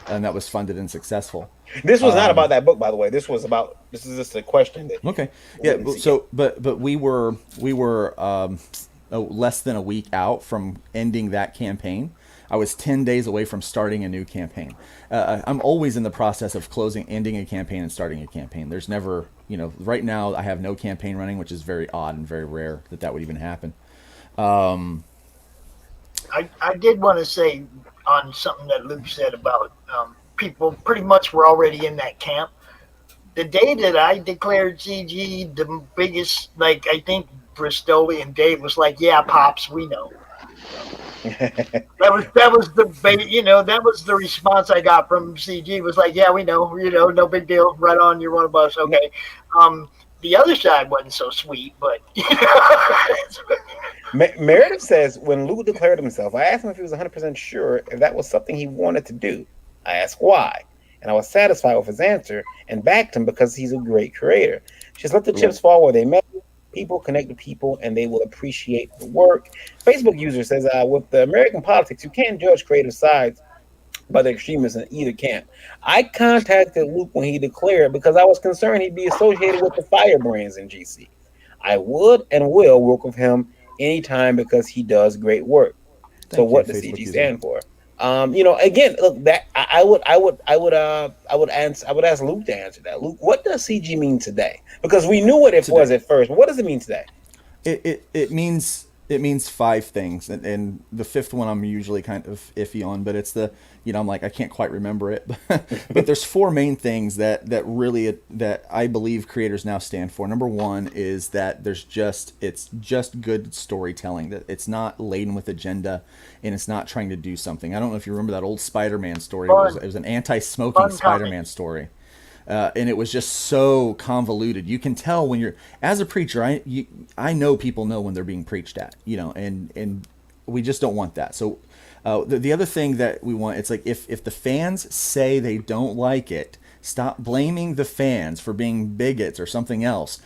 and that was funded and successful. This was not about that book, by the way. This is just a question that. Okay. Yeah. So, but we were less than a week out from ending that campaign. I was 10 days away from starting a new campaign. I'm always in the process of ending a campaign and starting a campaign. There's never, right now I have no campaign running, which is very odd and very rare that would even happen. I did want to say on something that Luke said about people pretty much were already in that camp. The day that I declared CG, the biggest, I think Bristoli and Dave was like, "Yeah, Pops, we know." that was that was the response I got from CG, was like, "Yeah, we know, no big deal, right on, you're one of us." Okay. The other side wasn't so sweet, but Meredith says, when Luke declared himself, I asked him if he was 100% sure if that was something he wanted to do. I asked why, and I was satisfied with his answer and backed him because he's a great creator. Just let the chips fall where they may. People connect to people, and they will appreciate the work. Facebook user says, with the American politics, you can't judge creative sides by the extremists in either camp. I contacted Luke when he declared because I was concerned he'd be associated with the firebrands in GC. I would and will work with him anytime because he does great work. So what does CG stand for? Again, look, that I would ask Luke to answer that. Luke, what does CG mean today? Because we knew what it was at first, but what does it mean today? It means 5 things, and the fifth one I'm usually kind of iffy on, but it's I'm like, I can't quite remember it, but there's 4 main things that I believe creators now stand for. Number 1 is that it's just good storytelling, that it's not laden with agenda, and it's not trying to do something. I don't know if you remember that old Spider-Man story. It was an anti-smoking Spider-Man story. And it was just so convoluted. You can tell when you're, as a preacher, I know people know when they're being preached at, and we just don't want that. So the other thing that we want, it's like if the fans say they don't like it, stop blaming the fans for being bigots or something else.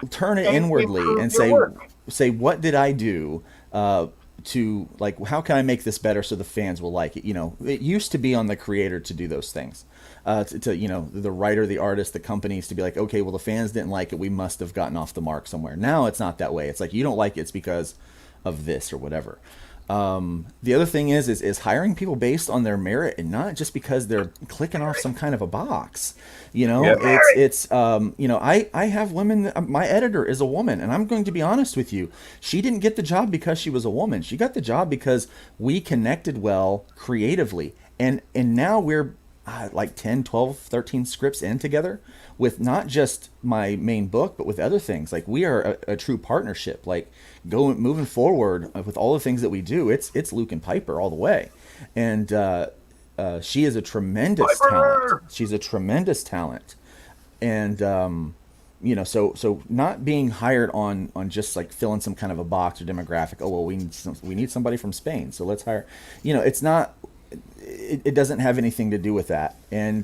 Turn it inwardly and say, what did I do to, how can I make this better so the fans will like it? It used to be on the creator to do those things. The writer, the artist, the companies to be like, okay, well, the fans didn't like it, we must have gotten off the mark somewhere. Now it's not that way. It's like, you don't like it, it's because of this or whatever. The other thing is hiring people based on their merit and not just because they're clicking off some kind of a box. I have women. My editor is a woman, and I'm going to be honest with you. She didn't get the job because she was a woman. She got the job because we connected well creatively, and now we're 10, 12, 13 scripts in together with not just my main book, but with other things. We are a true partnership. Moving forward with all the things that we do, it's Luke and Piper all the way. And she is a tremendous talent. She's a tremendous talent. And so not being hired on just filling some kind of a box or demographic. Oh, well, we need somebody from Spain, so let's hire. It's not. It doesn't have anything to do with that. And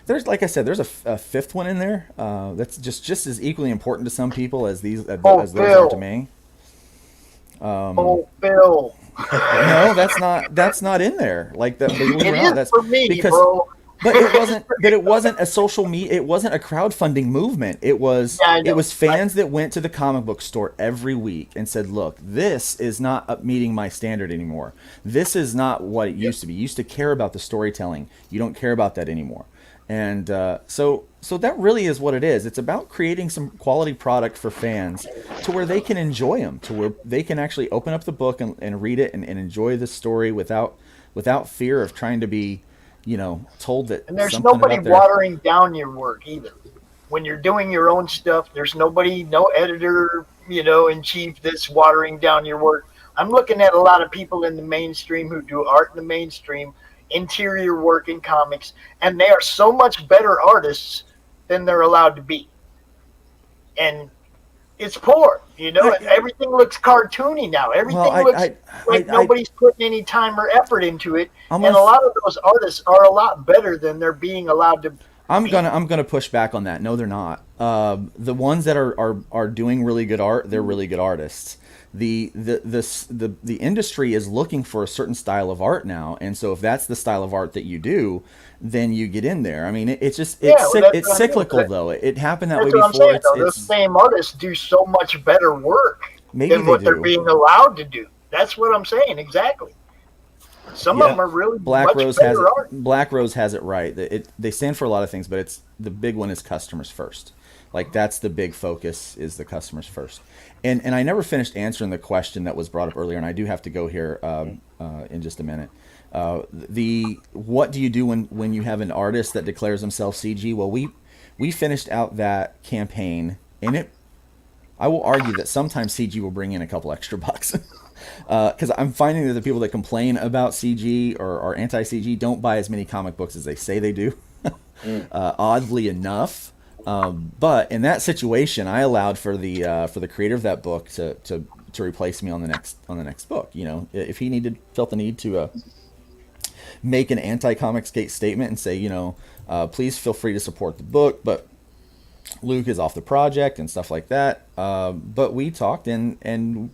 there's, like I said, there's a fifth one in there that's just as equally important to some people as those are to me. Bill. No, that's not in there. That's for me, bro. But it wasn't a social media. It wasn't a crowdfunding movement. It was fans that went to the comic book store every week and said, "Look, this is not meeting my standard anymore. This is not what it used to be. You used to care about the storytelling. You don't care about that anymore." And so So that really is what it is. It's about creating some quality product for fans to where they can enjoy them, to where they can actually open up the book and read it and enjoy the story without fear of trying to be, told that. And there's nobody watering down your work either. When you're doing your own stuff, there's nobody, no editor, in chief that's watering down your work. I'm looking at a lot of people in the mainstream who do art in the mainstream, interior work in comics, and they are so much better artists than they're allowed to be. And it's poor, and everything looks cartoony now. Everything looks like nobody's putting any time or effort into it. And a lot of those artists are a lot better than they're being allowed to. I'm gonna push back on that. No, they're not. The ones that are doing really good art, they're really good artists. The industry is looking for a certain style of art now, and so if that's the style of art that you do, then you get in there. I mean, it's cyclical though. It happened that way before. Those same artists do so much better work than what they're being allowed to do. That's what I'm saying exactly. Some of them are really Black much Rose better has art. Black Rose has it right. They stand for a lot of things, but the big one is customers first. Like that's the big focus is the customers first. And I never finished answering the question that was brought up earlier, and I do have to go here in just a minute. What do you do when you have an artist that declares himself CG? Well, we finished out that campaign, and I will argue that sometimes CG will bring in a couple extra bucks. Because I'm finding that the people that complain about CG or are anti-CG don't buy as many comic books as they say they do, oddly enough. But in that situation, I allowed for the creator of that book to replace me on the next book. If he felt the need to make an anti-Comicsgate statement and say, please feel free to support the book, but Luke is off the project and stuff like that. But we talked and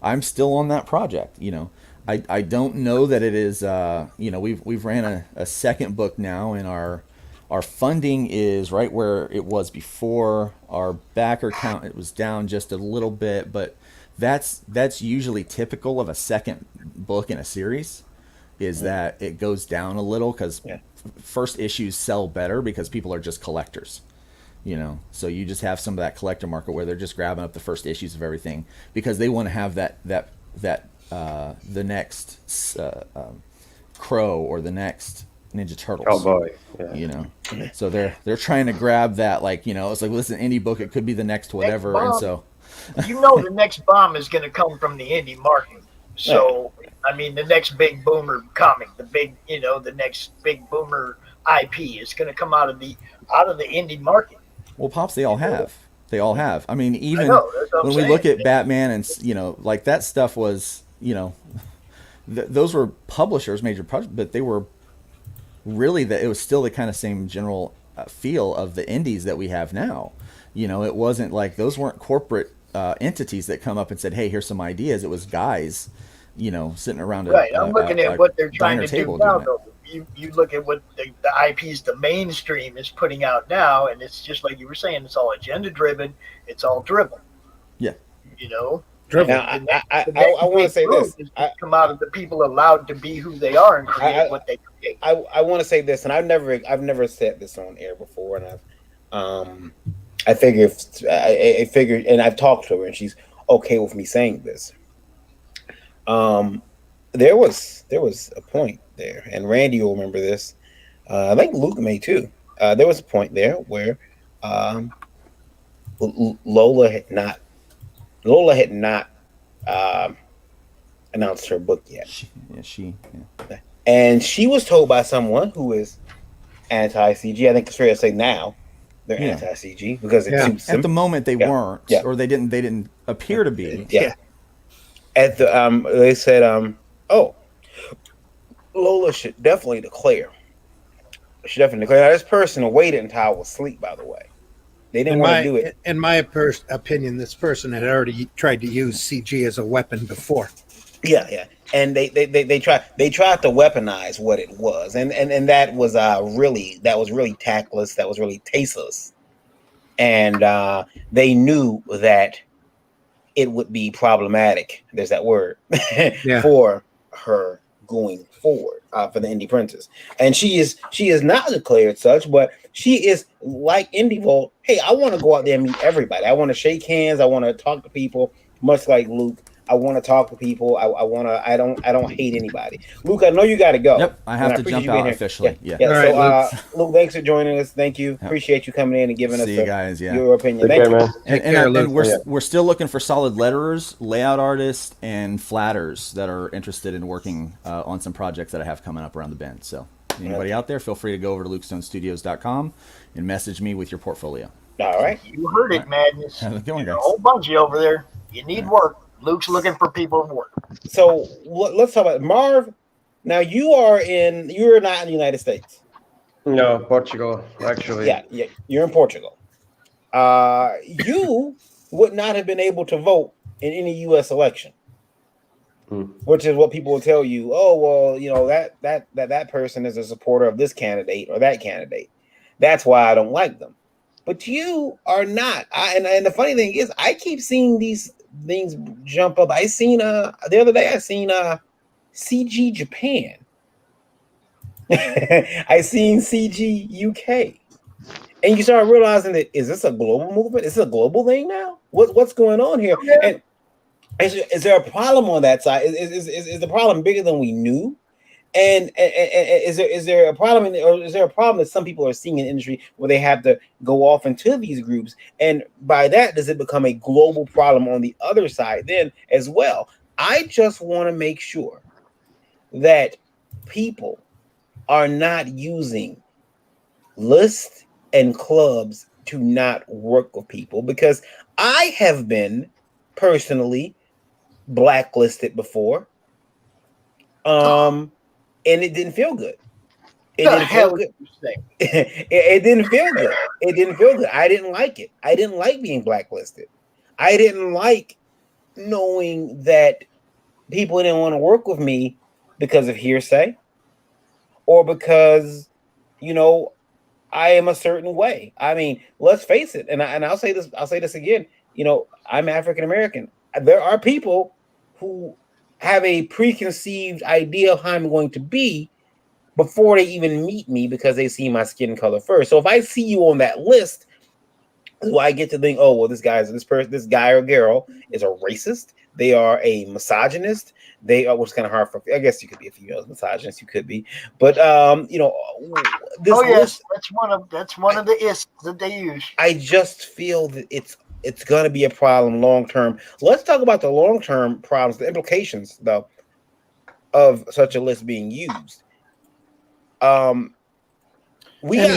I'm still on that project. I don't know that it is. We've ran a second book now, and our funding is right where it was before. Our backer count, it was down just a little bit, but that's usually typical of a second book in a series. Is that it goes down a little because first issues sell better because people are just collectors. So you just have some of that collector market where they're just grabbing up the first issues of everything because they want to have that the next Crow or the next Ninja Turtles. Oh boy, yeah. So they're trying to grab that, it's like, listen, indie book, it could be the next whatever, next and so the next bomb is going to come from the indie market. So I mean, the next big boomer comic, the next big boomer IP is going to come out of the indie market. Well, Pops, they all have. I mean, even when we look at Batman and, like that stuff was, those were publishers, major publishers, but they were really it was still the kind of same general feel of the indies that we have now. It wasn't like those weren't corporate entities that come up and said, hey, here's some ideas. It was guys, sitting around I'm looking at what they're trying to do now, though. You look at what the IPs, the mainstream is putting out now, and it's just like you were saying, it's all agenda driven, it's all drivel. Yeah. Drivel. Now, I want to say this. Come out of the people allowed to be who they are and create what they create. I want to say this, and I've never said this on air before, and I figured, and I've talked to her, and she's okay with me saying this. There was a point there, and Randy will remember this. I think Luke may too. There was a point there where Lola had not announced her book yet. And she was told by someone who is anti-CG. I think it's fair to say now they're anti-CG because it suits them. At the moment they weren't, or they didn't appear to be. Yeah. At the they said Lola should definitely declare. Now, this person waited until I was asleep, by the way. They didn't want to do it. In my opinion, this person had already tried to use CG as a weapon before. Yeah. And they tried to weaponize what it was. And that was really tactless, that was really tasteless. And they knew that it would be problematic. There's that word for her going forward for the Indie Princess. And she is not declared such, but she is like Indie Vault. Hey, I want to go out there and meet everybody. I want to shake hands. I want to talk to people, much like Luke. I want to talk to people. I don't hate anybody. Luke, I know you got to go. Yep, I have to jump out officially. Yeah. Yeah. All So, right, Luke, thanks for joining us. Thank you. Appreciate you coming in and giving us you guys, your opinion. Take Thank care, you. man. And we're still looking for solid letterers, layout artists, and flatters that are interested in working on some projects that I have coming up around the bend. So anybody out there, feel free to go over to lukestonestudios.com and message me with your portfolio. All right. You heard it, Madness. How's it going, A guys? whole bunch of you over there. You need work. Luke's looking for people to work. So let's talk about Marv. Now you're not in the United States. No, Portugal, actually. Yeah, you're in Portugal. You would not have been able to vote in any U.S. election, which is what people will tell you. Oh, well, you know that person is a supporter of this candidate or that candidate. That's why I don't like them. But you are not. And the funny thing is, I keep seeing these things jump up. I seen the other day. I seen CG Japan. I seen CG UK, and you start realizing that is this a global movement? Is this a global thing now? What's going on here? Yeah. And is there a problem on that side? Is the problem bigger than we knew? And is there a problem or is there a problem that some people are seeing in the industry where they have to go off into these groups? And by that, does it become a global problem on the other side then as well? I just want to make sure that people are not using lists and clubs to not work with people, because I have been personally blacklisted before. And it didn't feel good. It didn't feel good. It didn't feel good. It didn't feel good. I didn't like it. I didn't like being blacklisted. I didn't like knowing that people didn't want to work with me because of hearsay or because, I am a certain way. I mean, let's face it. And I'll say this again. I'm African American. There are people who have a preconceived idea of how I'm going to be before they even meet me because they see my skin color first. So if I see you on that list, do I get to think, oh, well, this guy or girl is a racist. They are a misogynist. They are, which is kind of hard for, I guess you could be a female misogynist. You could be, but this list, that's one of the ists that they use. I just feel that it's going to be a problem long term. Let's talk about the long term problems, the implications, though, of such a list being used. Any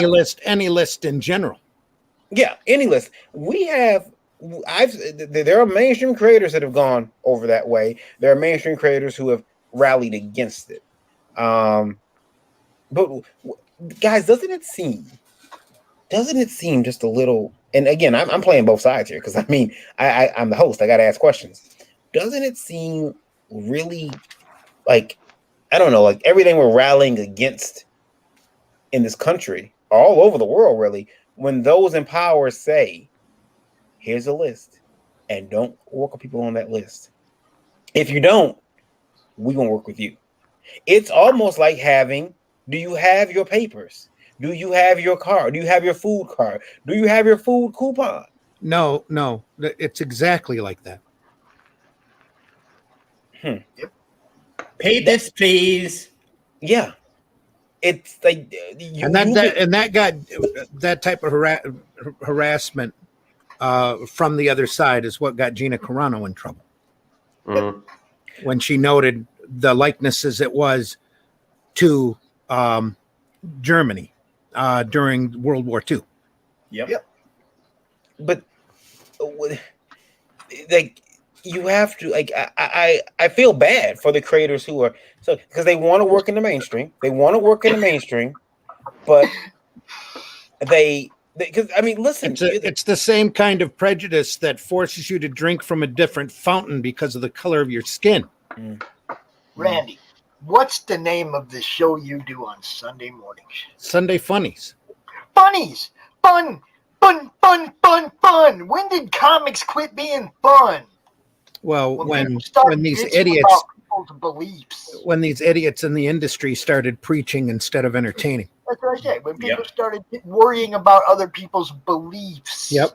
list in general. Yeah, any list. There are mainstream creators that have gone over that way. There are mainstream creators who have rallied against it. But guys, doesn't it seem just a little? And again, I'm playing both sides here because I'm the host. I got to ask questions. Doesn't it seem really like, I don't know, like everything we're rallying against in this country, all over the world, really, when those in power say, here's a list and don't work with people on that list. If you don't, we're going to work with you. It's almost like do you have your papers? Do you have your card? Do you have your food card? Do you have your food coupon? No, it's exactly like that. Yep. Pay this, please. Yeah. It's like that got that type of harassment from the other side is what got Gina Carano in trouble when she noted the likenesses it was to Germany during World War II. Yep. But like you have to I feel bad for the creators who are because they want to work in the mainstream. But because listen, it's the same kind of prejudice that forces you to drink from a different fountain because of the color of your skin. Randy, what's the name of the show you do on Sunday mornings? Sunday Funnies. Funnies. Fun. When did comics quit being fun? Well, when these idiots people's beliefs. When these idiots in the industry started preaching instead of entertaining. That's what I said. When people started worrying about other people's beliefs. Yep.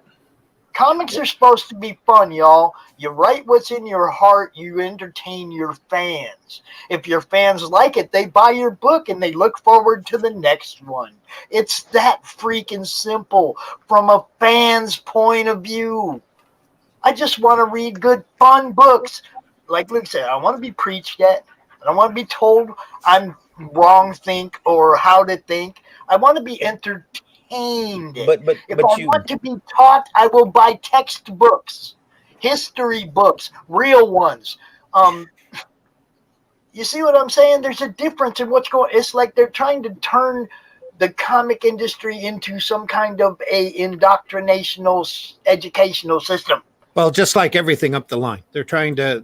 Comics are supposed to be fun, y'all. You write what's in your heart. You entertain your fans. If your fans like it, they buy your book and they look forward to the next one. It's that freaking simple from a fan's point of view. I just want to read good, fun books. Like Luke said, I don't want to be preached at. I don't want to be told I'm wrong think or how to think. I want to be entertained. If I want to be taught, I will buy textbooks, history books, real ones. You see what I'm saying? There's a difference in what's going on. It's like they're trying to turn the comic industry into some kind of a indoctrinational educational system. Well, just like everything up the line, they're trying to.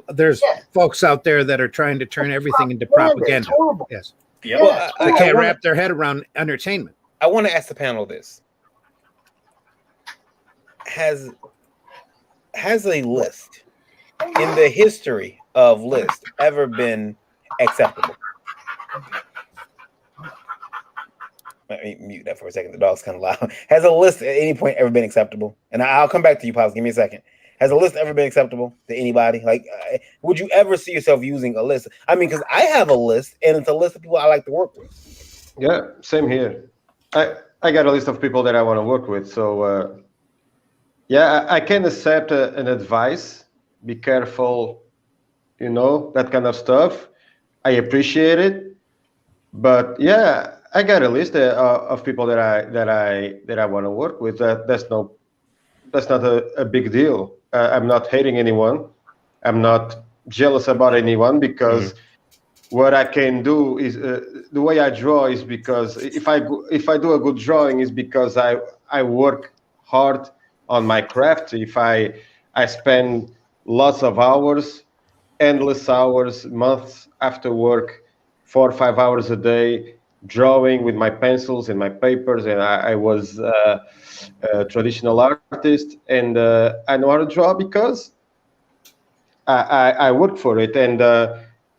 There's folks out there that are trying to turn everything into propaganda. Yes. Yeah. Well, they can't wrap their head around entertainment. I want to ask the panel this: Has a list in the history of lists ever been acceptable? Let me mute that for a second. The dog's kind of loud. Has a list at any point ever been acceptable? And I'll come back to you, Pops. Give me a second. Has a list ever been acceptable to anybody? Like, would you ever see yourself using a list? I mean, because I have a list, and it's a list of people I like to work with. Yeah, same here. I got a list of people that I want to work with. So, I can accept an advice. Be careful, that kind of stuff. I appreciate it. But, yeah, I got a list of people that I want to work with. That's not a big deal. I'm not hating anyone. I'm not jealous about anyone because what I can do is the way I draw is because if I do a good drawing is because I work hard on my craft. If I spend lots of hours, endless hours, months after work, 4 or 5 hours a day, drawing with my pencils and my papers, and I was a traditional artist, and I know how to draw because I worked for it, and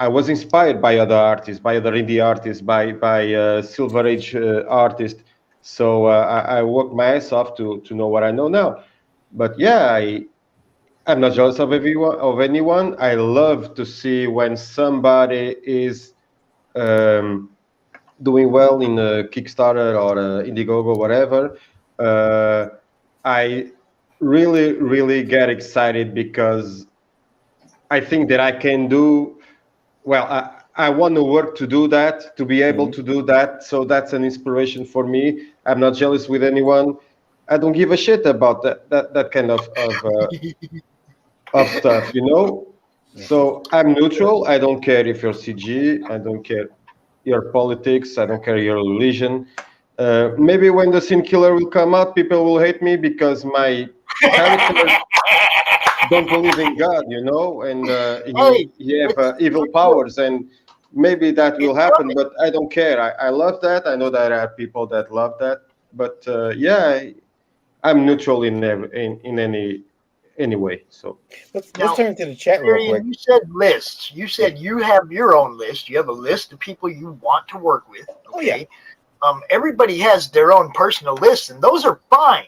I was inspired by other artists, by other indie artists, by Silver Age artists. So I worked my ass off to know what I know now. But yeah, I'm not jealous of anyone. I love to see when somebody is doing well in a Kickstarter or Indiegogo, whatever. I really, really get excited because I think that I can do well. I want to work to do that, to be able to do that. So that's an inspiration for me. I'm not jealous with anyone. I don't give a shit about that kind of stuff, So I'm neutral. I don't care if you're CG. I don't care your politics. I don't care your religion. Maybe when the Sin Killer will come out, people will hate me because my characters don't believe in God, and he have evil powers, and maybe that will happen. But I don't care. I love that. I know that there are people that love that. But I'm neutral in any way. So let's turn to the chat real quick. You said lists. You said you have your own list. You have a list of people you want to work with. Okay. Oh, yeah. Everybody has their own personal lists, and those are fine.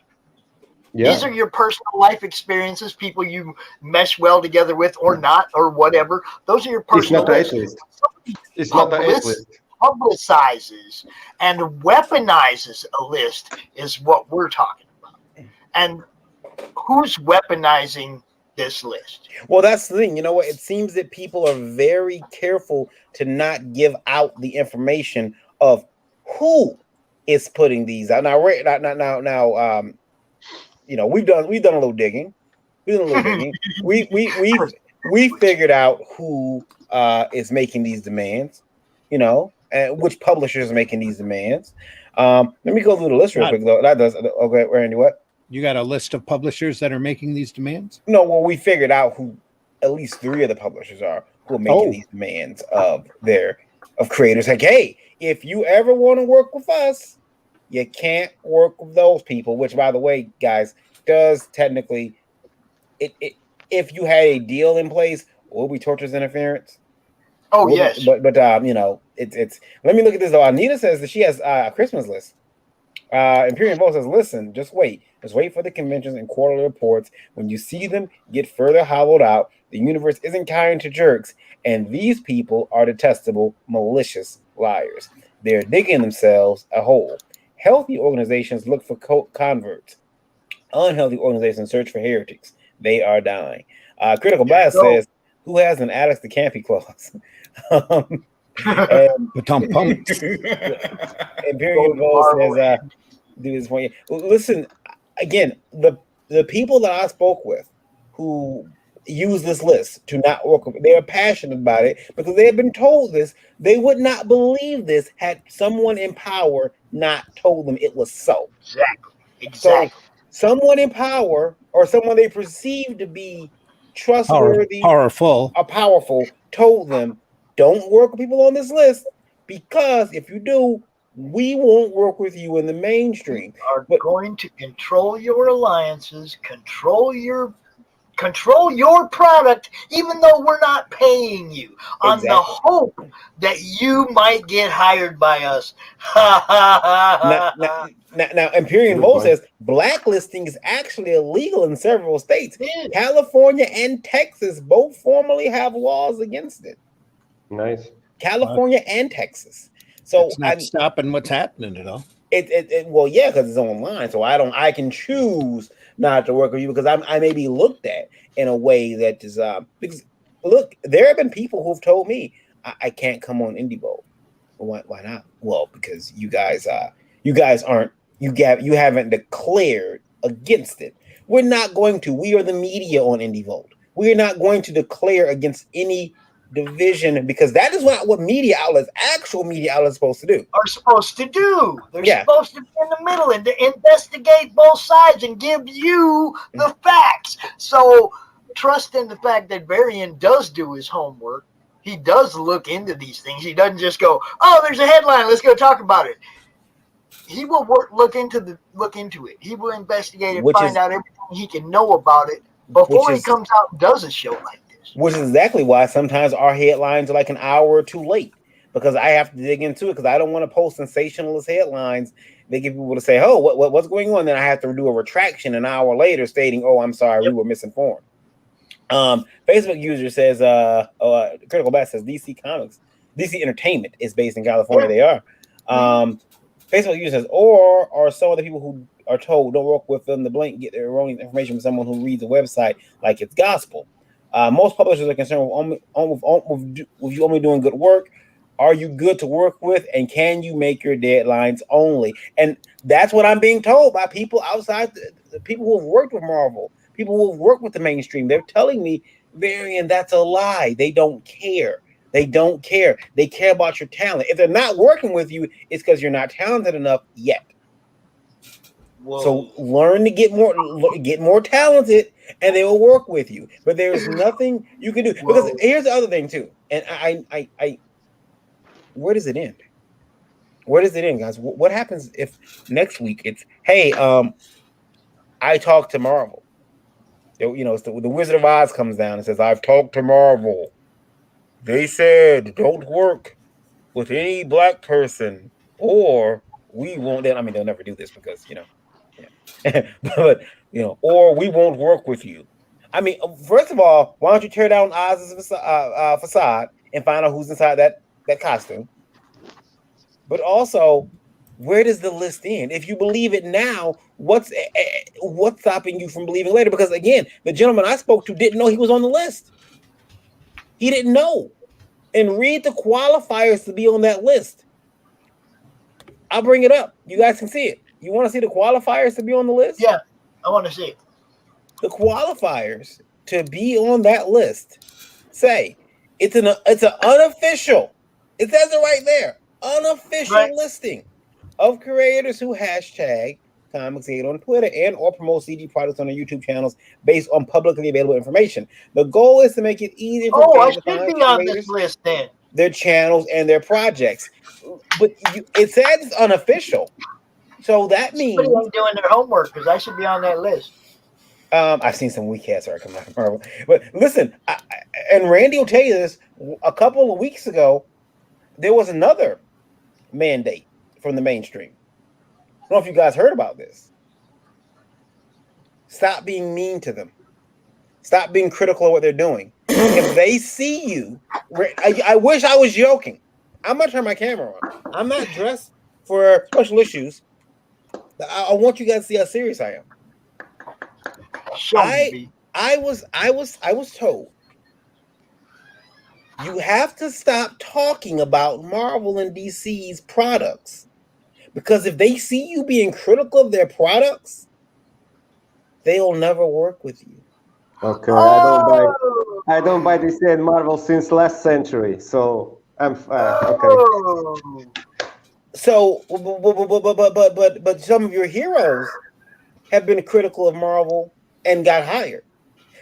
Yeah. These are your personal life experiences, people you mesh well together with or not, or whatever. Those are your personal lists. It's not the list. Publicizes and weaponizes a list is what we're talking about. And who's weaponizing this list? Well, that's the thing. You know what? It seems that people are very careful to not give out the information of who is putting these out. Now, we've done a little digging. We figured out who is making these demands. And which publishers are making these demands. Let me go through the list real quick, though. That does okay, Randy. What? You got a list of publishers that are making these demands? No, well, we figured out who at least 3 of the publishers are who are making these demands of creators. Like, hey, if you ever want to work with us, you can't work with those people. Which, by the way, guys, does technically if you had a deal in place, will be torturous interference. Oh, yes. But you know, it's. Let me look at this though. Anita says that she has a Christmas list. Imperial Vote says, listen, just wait for the conventions and quarterly reports. When you see them get further hollowed out, the universe isn't kind to jerks, and these people are detestable, malicious liars. They're digging themselves a hole. Healthy organizations look for converts. Unhealthy organizations search for heretics. They are dying. Critical Blast says, who has an Alex the Campy clause? And Imperial Vote says, do this point. Listen, again, the people that I spoke with who use this list to not work with, they are passionate about it because they have been told this. They would not believe this had someone in power not told them it was so. Exactly. So someone in power or someone they perceive to be trustworthy, powerful, told them, don't work with people on this list because if you do, we won't work with you in the mainstream. We are going to control your alliances, control your product, even though we're not paying you, on the hope that you might get hired by us. Now, Imperial Vote says blacklisting is actually illegal in several states. California and Texas both formally have laws against it. Nice. California and Texas. So it's not stopping what's happening at all. Well, yeah, because it's online. So I can choose not to work with you because I may be looked at in a way that is because look, there have been people who've told me I can't come on Indie Vote. Why not? Well, because you guys aren't you haven't declared against it. We're not going to. We are the media on Indie Vote. We are not going to declare against any division because that is what media outlets, actual media outlets, supposed to do. Are supposed to do. They're supposed to be in the middle and to investigate both sides and give you the facts. So trust in the fact that Varian does do his homework. He does look into these things. He doesn't just go, "Oh, there's a headline. Let's go talk about it." He will look into it. He will investigate and find out everything he can know about it before he comes out and does a show like this. Which is exactly why sometimes our headlines are like an hour or two late because I have to dig into it because I don't want to post sensationalist headlines. They get people to say, "Oh, what's going on?" Then I have to do a retraction an hour later stating, "Oh, I'm sorry, we were misinformed." Facebook user says, Critical Bat says DC Entertainment is based in California. They are. Facebook user says, or are some of the people who are told don't work with them, the blank get their erroneous information from someone who reads a website like it's gospel. Most publishers are concerned with you only doing good work. Are you good to work with? And can you make your deadlines only? And that's what I'm being told by people outside, the people who have worked with Marvel, people who have worked with the mainstream. They're telling me, Varian, that's a lie. They don't care. They don't care. They care about your talent. If they're not working with you, it's because you're not talented enough yet. Whoa. So learn to get more talented, and they will work with you. But there's nothing you can do. Because here's the other thing too. And I where does it end? Where does it end, guys? What happens if next week it's, hey, I talked to Marvel. You know, it's the Wizard of Oz comes down and says, I've talked to Marvel. They said don't work with any black person, or we won't. I mean, they'll never do this because but or we won't work with you. I mean, first of all, why don't you tear down Oz's facade and find out who's inside that costume? But also, where does the list end? If you believe it now, what's stopping you from believing later? Because again, the gentleman I spoke to didn't know he was on the list. He didn't know. And read the qualifiers to be on that list. I'll bring it up. You guys can see it. You want to see the qualifiers to be on the list? Yeah, I want to see it. The qualifiers to be on that list say it's an unofficial. It says it right there. Unofficial listing of creators who hashtag Comicsgate on Twitter and or promote CG products on their YouTube channels based on publicly available information. The goal is to make it easier for I should be on this list then. Their channels and their projects. But it says it's unofficial. So that means somebody ain't doing their homework because I should be on that list. I've seen some weak ass art come out of Marvel, but listen, and Randy will tell you this. A couple of weeks ago, there was another mandate from the mainstream. I don't know if you guys heard about this. Stop being mean to them. Stop being critical of what they're doing. If they see you, I wish I was joking. I'm gonna turn my camera on. I'm not dressed for special issues. I want you guys to see how serious I am. I was told you have to stop talking about Marvel and DC's products, because if they see you being critical of their products, they'll never work with you. Okay, I don't buy DC and Marvel since last century, so I'm okay. So, but some of your heroes have been critical of Marvel and got hired.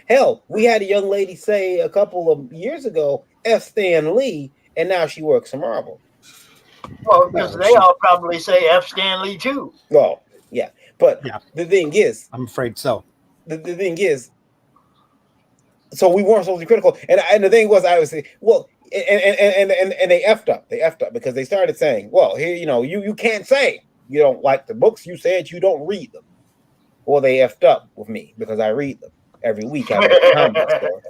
Hell, we had a young lady say a couple of years ago, F. Stan Lee, and now she works for Marvel. Well, because they all probably say F. Stan Lee too. Well, yeah, but the thing is, I'm afraid so. The thing is, so we weren't supposed to be critical, and the thing was, I was saying, well, and they effed up. They effed up because they started saying, well, here, you can't say you don't like the books. You said you don't read them. Well, they effed up with me because I read them. Every week I'm at the comic store.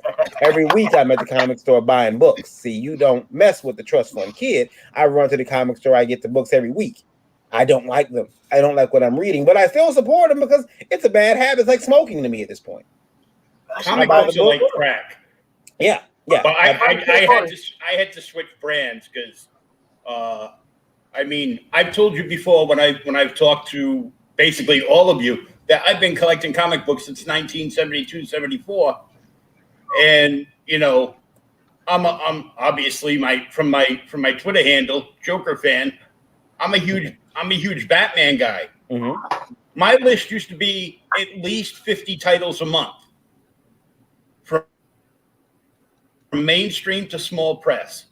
Every week I'm at the comic store buying books. See, you don't mess with the trust fund kid. I run to the comic store. I get the books every week. I don't like them. I don't like what I'm reading, but I still support them because it's a bad habit. It's like smoking to me at this point. Comic books are like crack. Yeah. But I had to switch brands because, I mean, I've told you before when I've talked to basically all of you that I've been collecting comic books since 1972, 74. And, I'm obviously from my Twitter handle, Joker fan. I'm a huge Batman guy. Mm-hmm. My list used to be at least 50 titles a month. From mainstream to small press.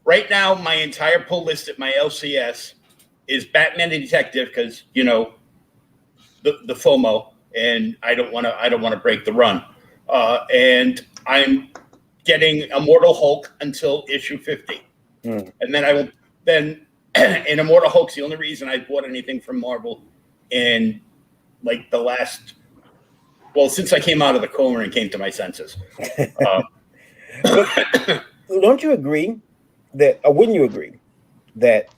Right now, my entire pull list at my LCS is Batman and Detective because, the FOMO, and I don't want to break the run. And I'm getting Immortal Hulk until issue 50. And then in Immortal Hulk's the only reason I bought anything from Marvel in like the last, since I came out of the coma and came to my senses. Don't you agree that, or wouldn't you agree that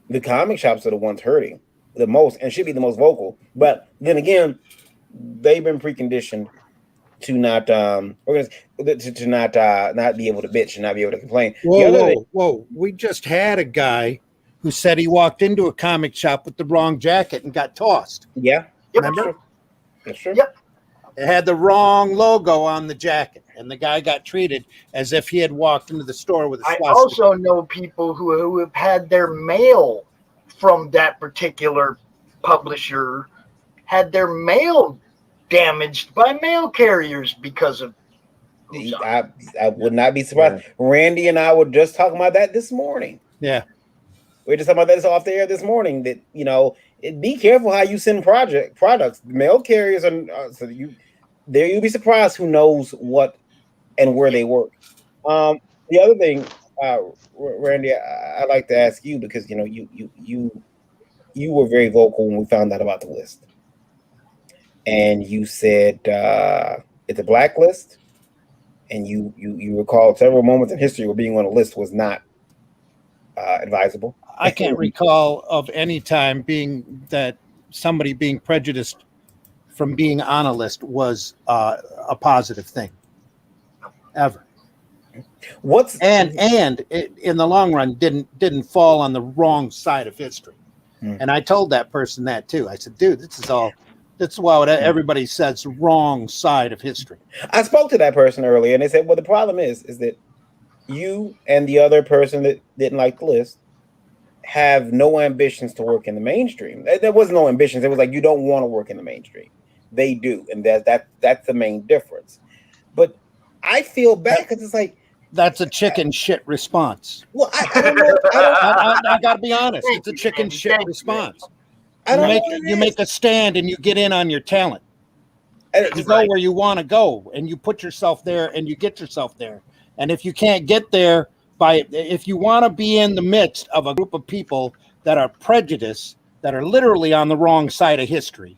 the comic shops are the ones hurting the most and should be the most vocal? But then again, they've been preconditioned to not not be able to bitch and not be able to complain. Whoa! We just had a guy who said he walked into a comic shop with the wrong jacket and got tossed. Yeah, remember? That's true. Yep. It had the wrong logo on the jacket, and the guy got treated as if he had walked into the store with a swastika. I also know people who have had their mail from that particular publisher, had their mail damaged by mail carriers because of. I would not be surprised. Yeah. Randy and I were just talking about that this morning. Yeah, we were just talking about this off the air this morning. That be careful how you send products. Mail carriers are you'll be surprised who knows what and where they work. The other thing, Randy, I'd like to ask you because you were very vocal when we found out about the list. And you said it's a blacklist, and you recalled several moments in history where being on a list was not advisable. I can't recall of any time somebody being prejudiced from being on a list was a positive thing, ever. And it, in the long run didn't fall on the wrong side of history. And I told that person that too. I said, dude, that's what everybody says, wrong side of history. I spoke to that person earlier, and they said, well, the problem is that you and the other person that didn't like the list have no ambitions to work in the mainstream. There was no ambitions. It was like, you don't want to work in the mainstream. They do. And that's the main difference. But I feel bad because it's like, that's a chicken shit response. Well, I don't know. I got to be honest. It's a chicken shit response. You make a stand and you get in on your talent. You go where you want to go, and you put yourself there, and you get yourself there. And if you can't get there if you want to be in the midst of a group of people that are prejudiced, that are literally on the wrong side of history,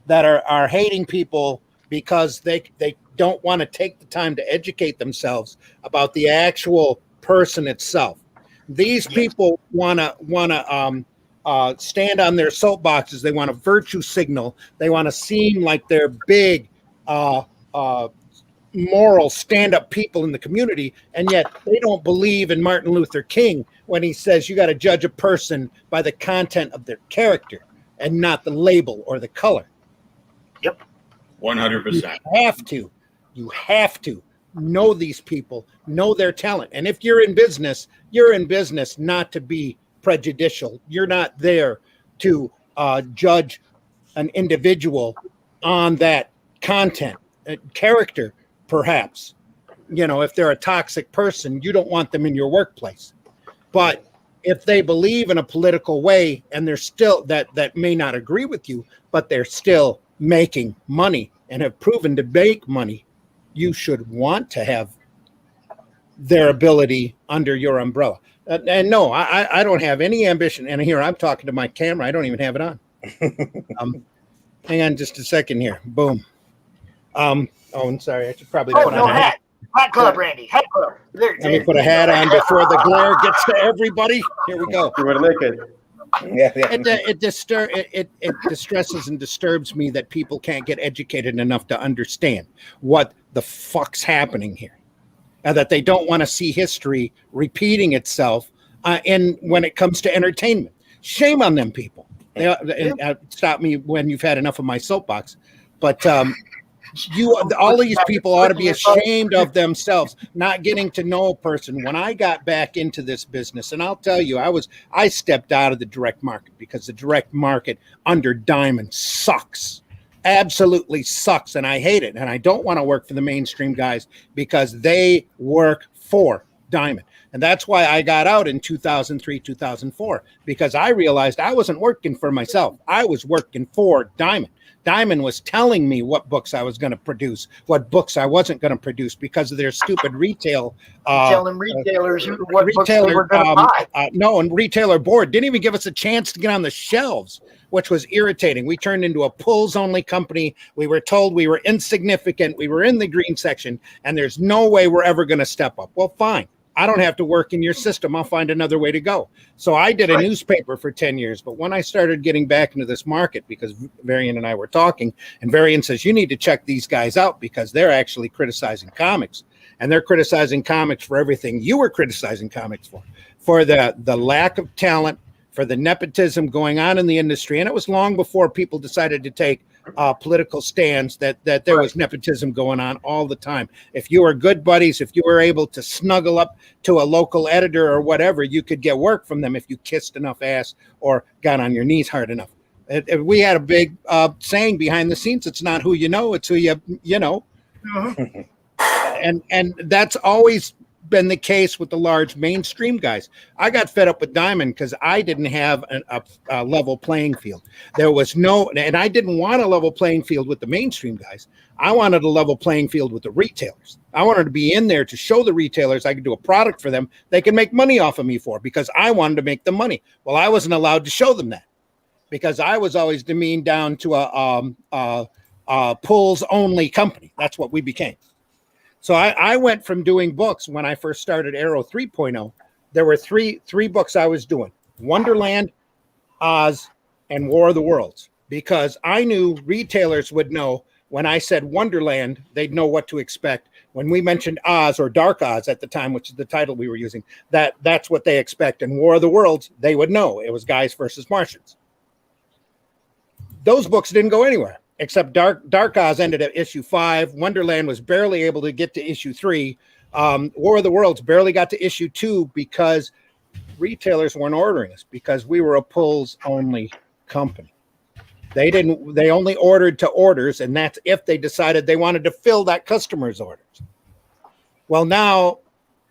that are hating people because they don't want to take the time to educate themselves about the actual person itself. These people want to stand on their soapboxes. They want to virtue signal. They want to seem like they're big, moral stand-up people in the community, and yet they don't believe in Martin Luther King when he says you got to judge a person by the content of their character and not the label or the color. Yep. 100%. You have to know these people, know their talent. And if you're in business not to be prejudicial. You're not there to judge an individual on that content, character. Perhaps, if they're a toxic person, you don't want them in your workplace. But if they believe in a political way and they're still that may not agree with you, but they're still making money and have proven to make money, you should want to have their ability under your umbrella. And no, I don't have any ambition. And here I'm talking to my camera. I don't even have it on. Hang on just a second here. Boom. I'm sorry. I should probably put on a hat. Hat club, Randy. Hat club. Let me put a hat on before the glare gets to everybody. Here we go. You were naked. It distresses and disturbs me that people can't get educated enough to understand what the fuck's happening here, and that they don't want to see history repeating itself. And when it comes to entertainment, shame on them people. Stop me when you've had enough of my soapbox, but. All these people ought to be ashamed of themselves, not getting to know a person. When I got back into this business, and I'll tell you, I stepped out of the direct market because the direct market under Diamond sucks, absolutely sucks, and I hate it. And I don't want to work for the mainstream guys because they work for Diamond. And that's why I got out in 2003, 2004, because I realized I wasn't working for myself. I was working for Diamond. Diamond was telling me what books I was going to produce, what books I wasn't going to produce because of their stupid retail. Telling retailers what books they were going to buy. No, and retailer board didn't even give us a chance to get on the shelves, which was irritating. We turned into a pulls-only company. We were told we were insignificant. We were in the green section, and there's no way we're ever going to step up. Well, fine. I don't have to work in your system. I'll find another way to go. So I did a newspaper for 10 years. But when I started getting back into this market, because Varian and I were talking, and Varian says, you need to check these guys out because they're actually criticizing comics. And they're criticizing comics for everything you were criticizing comics for the lack of talent, for the nepotism going on in the industry. And it was long before people decided to take political stands that there was nepotism going on all the time. If you were good buddies, if you were able to snuggle up to a local editor or whatever, you could get work from them if you kissed enough ass or got on your knees hard enough. We had a big saying behind the scenes, it's not who you know, it's who you know. And that's always been the case with the large mainstream guys. I got fed up with Diamond because I didn't have a level playing field. There was and I didn't want a level playing field with the mainstream guys. I wanted a level playing field with the retailers. I wanted to be in there to show the retailers I could do a product for them they can make money off of me for, because I wanted to make them money. Well, I wasn't allowed to show them that because I was always demeaned down to a pulls only company. That's what we became. So I went from doing books when I first started Arrow 3.0. There were three books I was doing: Wonderland, Oz, and War of the Worlds, because I knew retailers would know when I said Wonderland, they'd know what to expect. When we mentioned Oz or Dark Oz at the time, which is the title we were using, that's what they expect. And War of the Worlds, they would know it was guys versus Martians. Those books didn't go anywhere. Except Dark Oz ended at issue 5. Wonderland was barely able to get to issue 3. War of the Worlds barely got to issue 2 because retailers weren't ordering us, because we were a pulls only company. They only ordered to orders, and that's if they decided they wanted to fill that customer's orders. Well, now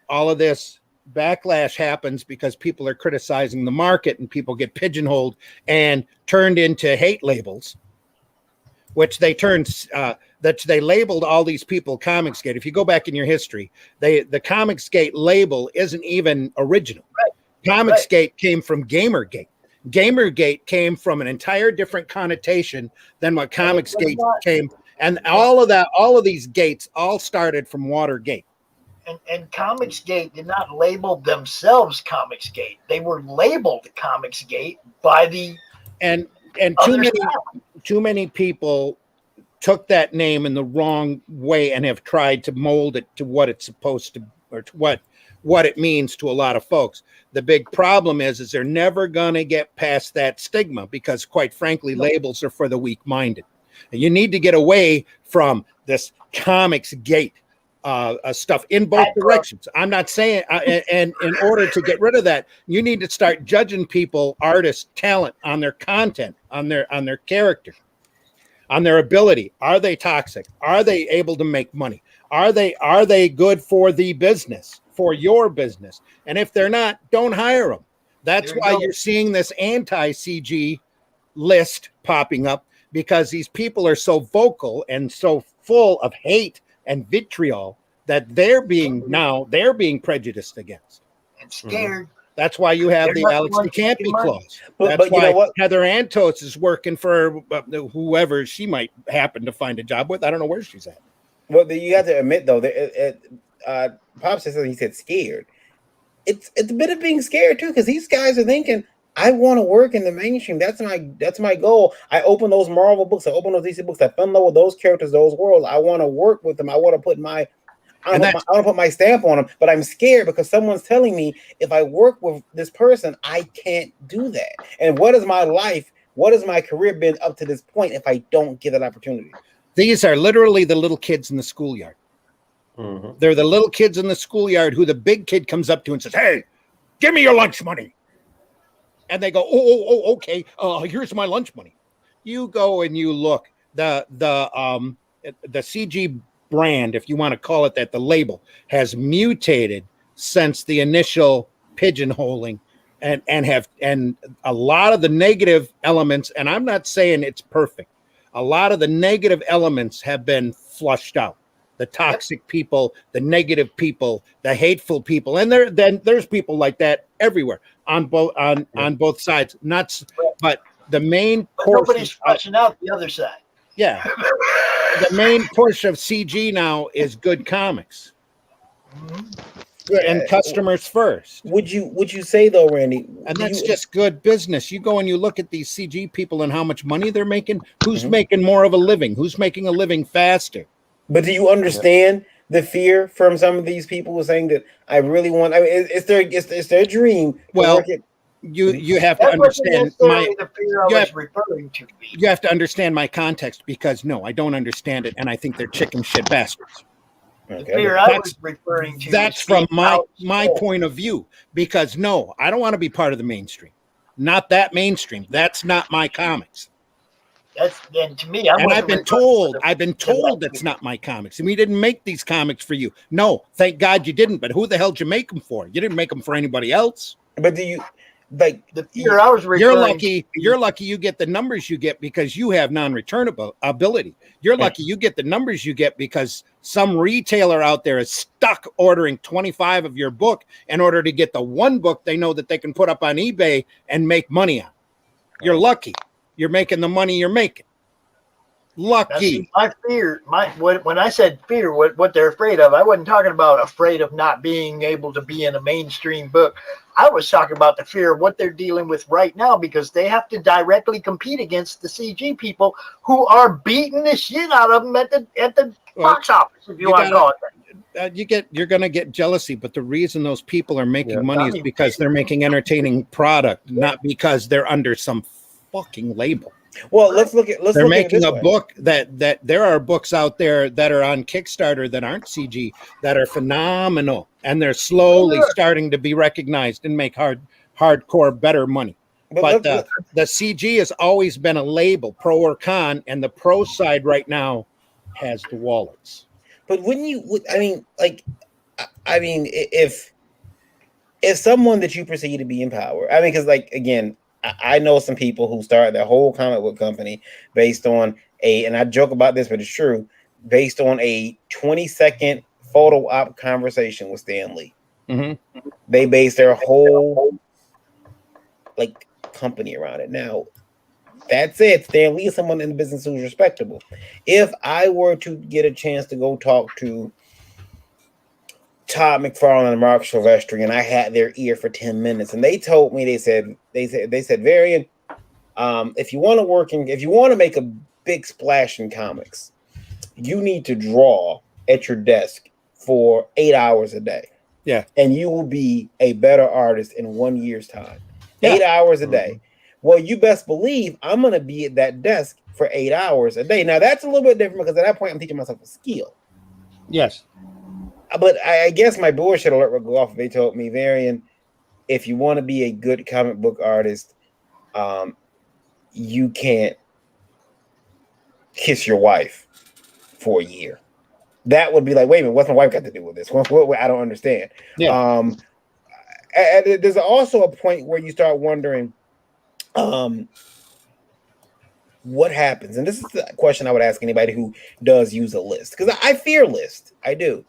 all of this backlash happens because people are criticizing the market and people get pigeonholed and turned into hate labels, which they turned that they labeled all these people Comicsgate. If you go back in your history, the Comicsgate label isn't even original. Right. Comicsgate came from Gamergate. Gamergate came from an entire different connotation than what Comicsgate came. And all of these gates all started from Watergate. And Comicsgate did not label themselves Comicsgate. They were labeled Comicsgate by the and too many people took that name in the wrong way and have tried to mold it to what it's supposed to, or to what it means to a lot of folks. The big problem is they're never going to get past that stigma, because quite frankly, labels are for the weak-minded. And you need to get away from this Comicsgate stuff in both directions. I'm not saying, and in order to get rid of that, you need to start judging people, artists, talent on their content, on their character, on their ability. Are they toxic? Are they able to make money? Are they good for the business, for your business? And if they're not, don't hire them. That's why you're seeing this anti-CG list popping up, because these people are so vocal and so full of hate and vitriol that they're being prejudiced against and scared. That's why you have the Alex DeCampi clause. That's why Heather Antos is working for whoever she might happen to find a job with. I don't know where she's at. Well, you have to admit though that Pop said something. He said scared. It's a bit of being scared too, because these guys are thinking, I want to work in the mainstream. That's my goal. I open those Marvel books. I open those DC books. I fell in love with those characters, those worlds. I want to work with them. I want to put my stamp on them. But I'm scared because someone's telling me if I work with this person, I can't do that. And what is my life? What has my career been up to this point if I don't get that opportunity? These are literally the little kids in the schoolyard. Mm-hmm. They're the little kids in the schoolyard who the big kid comes up to and says, "Hey, give me your lunch money." And they go, oh, okay. Here's my lunch money. You go and you look. The CG brand, if you want to call it that, the label has mutated since the initial pigeonholing, and a lot of the negative elements. And I'm not saying it's perfect. A lot of the negative elements have been flushed out. The toxic people, the negative people, the hateful people, and there's people like that everywhere on both sides. But the main course, nobody's flushing out the other side. Yeah, the main push of CG now is good comics and customers first. Would you say though, Randy? And that's just good business. You go and you look at these CG people and how much money they're making. Who's making more of a living? Who's making a living faster? But do you understand the fear from some of these people who are saying that I really want? I mean, it's their dream. Well, you have to understand the fear I was referring to. You have to understand my context, because no, I don't understand it, and I think they're chicken shit bastards. Okay. The fear I was referring to. That's from my point of view, because no, I don't want to be part of the mainstream. Not that mainstream. That's not my comics. And to me, I've been told that's not my comics, and we didn't make these comics for you. No, thank God you didn't. But who the hell did you make them for? You didn't make them for anybody else. But do you like the fear I was referring? You're lucky you get the numbers you get because you have non-returnable ability. You're lucky you get the numbers you get because some retailer out there is stuck ordering 25 of your book in order to get the one book they know that they can put up on eBay and make money on. You're lucky. You're making the money you're making. Lucky. My fear, when I said fear, what they're afraid of, I wasn't talking about afraid of not being able to be in a mainstream book. I was talking about the fear of what they're dealing with right now, because they have to directly compete against the CG people who are beating the shit out of them at the box office, if you want to call it that. You're going to get jealousy, but the reason those people are making money is because they're making entertaining product, not because they're under some fucking label. Well, they're making a book that there are books out there that are on Kickstarter that aren't CG that are phenomenal, and they're slowly starting to be recognized and make hardcore better money. But the CG has always been a label, pro or con, and the pro side right now has the wallets. But if someone that you perceive to be in power, because again, I know some people who started their whole comic book company based on and I joke about this, but it's true. based on a 20-second photo op conversation with Stan Lee. Mm-hmm. They base their whole like company around it. Now, that said, Stan Lee is someone in the business who's respectable. If I were to get a chance to go talk to Todd McFarlane and Mark Silvestri, and I had their ear for 10 minutes, and they told me, they said, Varian, if you want to make a big splash in comics, you need to draw at your desk for 8 hours a day. Yeah. And you will be a better artist in 1 year's time. Yeah. 8 hours a day. Well, you best believe I'm going to be at that desk for 8 hours a day. Now, that's a little bit different because at that point, I'm teaching myself a skill. Yes. But I guess my bullshit alert would go off if they told me, Varian, if you want to be a good comic book artist, you can't kiss your wife for a year. That would be like, wait a minute, what's my wife got to do with this? What I don't understand. Yeah. And there's also a point where you start wondering, what happens? And this is the question I would ask anybody who does use a list, because I fear lists. I do.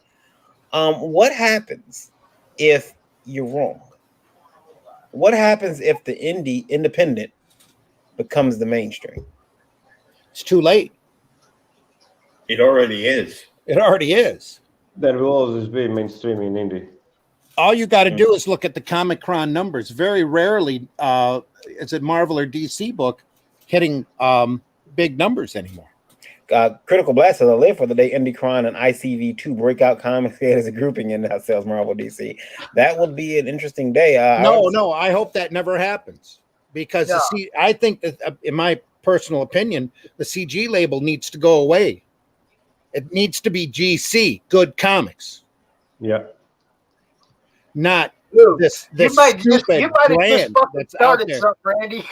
What happens if you're wrong? What happens if the independent becomes the mainstream? It's too late. It already is. It already is. There will always be mainstream in indie. All you got to do is look at the Comic-Con numbers. Very rarely is it Marvel or DC book hitting big numbers anymore. Critical Blast says, I live for the day IndieCron and ICV2 breakout comics as a grouping in that sells Marvel DC. That would be an interesting day. I hope that never happens, because I think that, in my personal opinion, the CG label needs to go away. It needs to be GC, Good Comics. Yeah. Not Dude, this you might stupid have brand just that's started out there. something, Randy.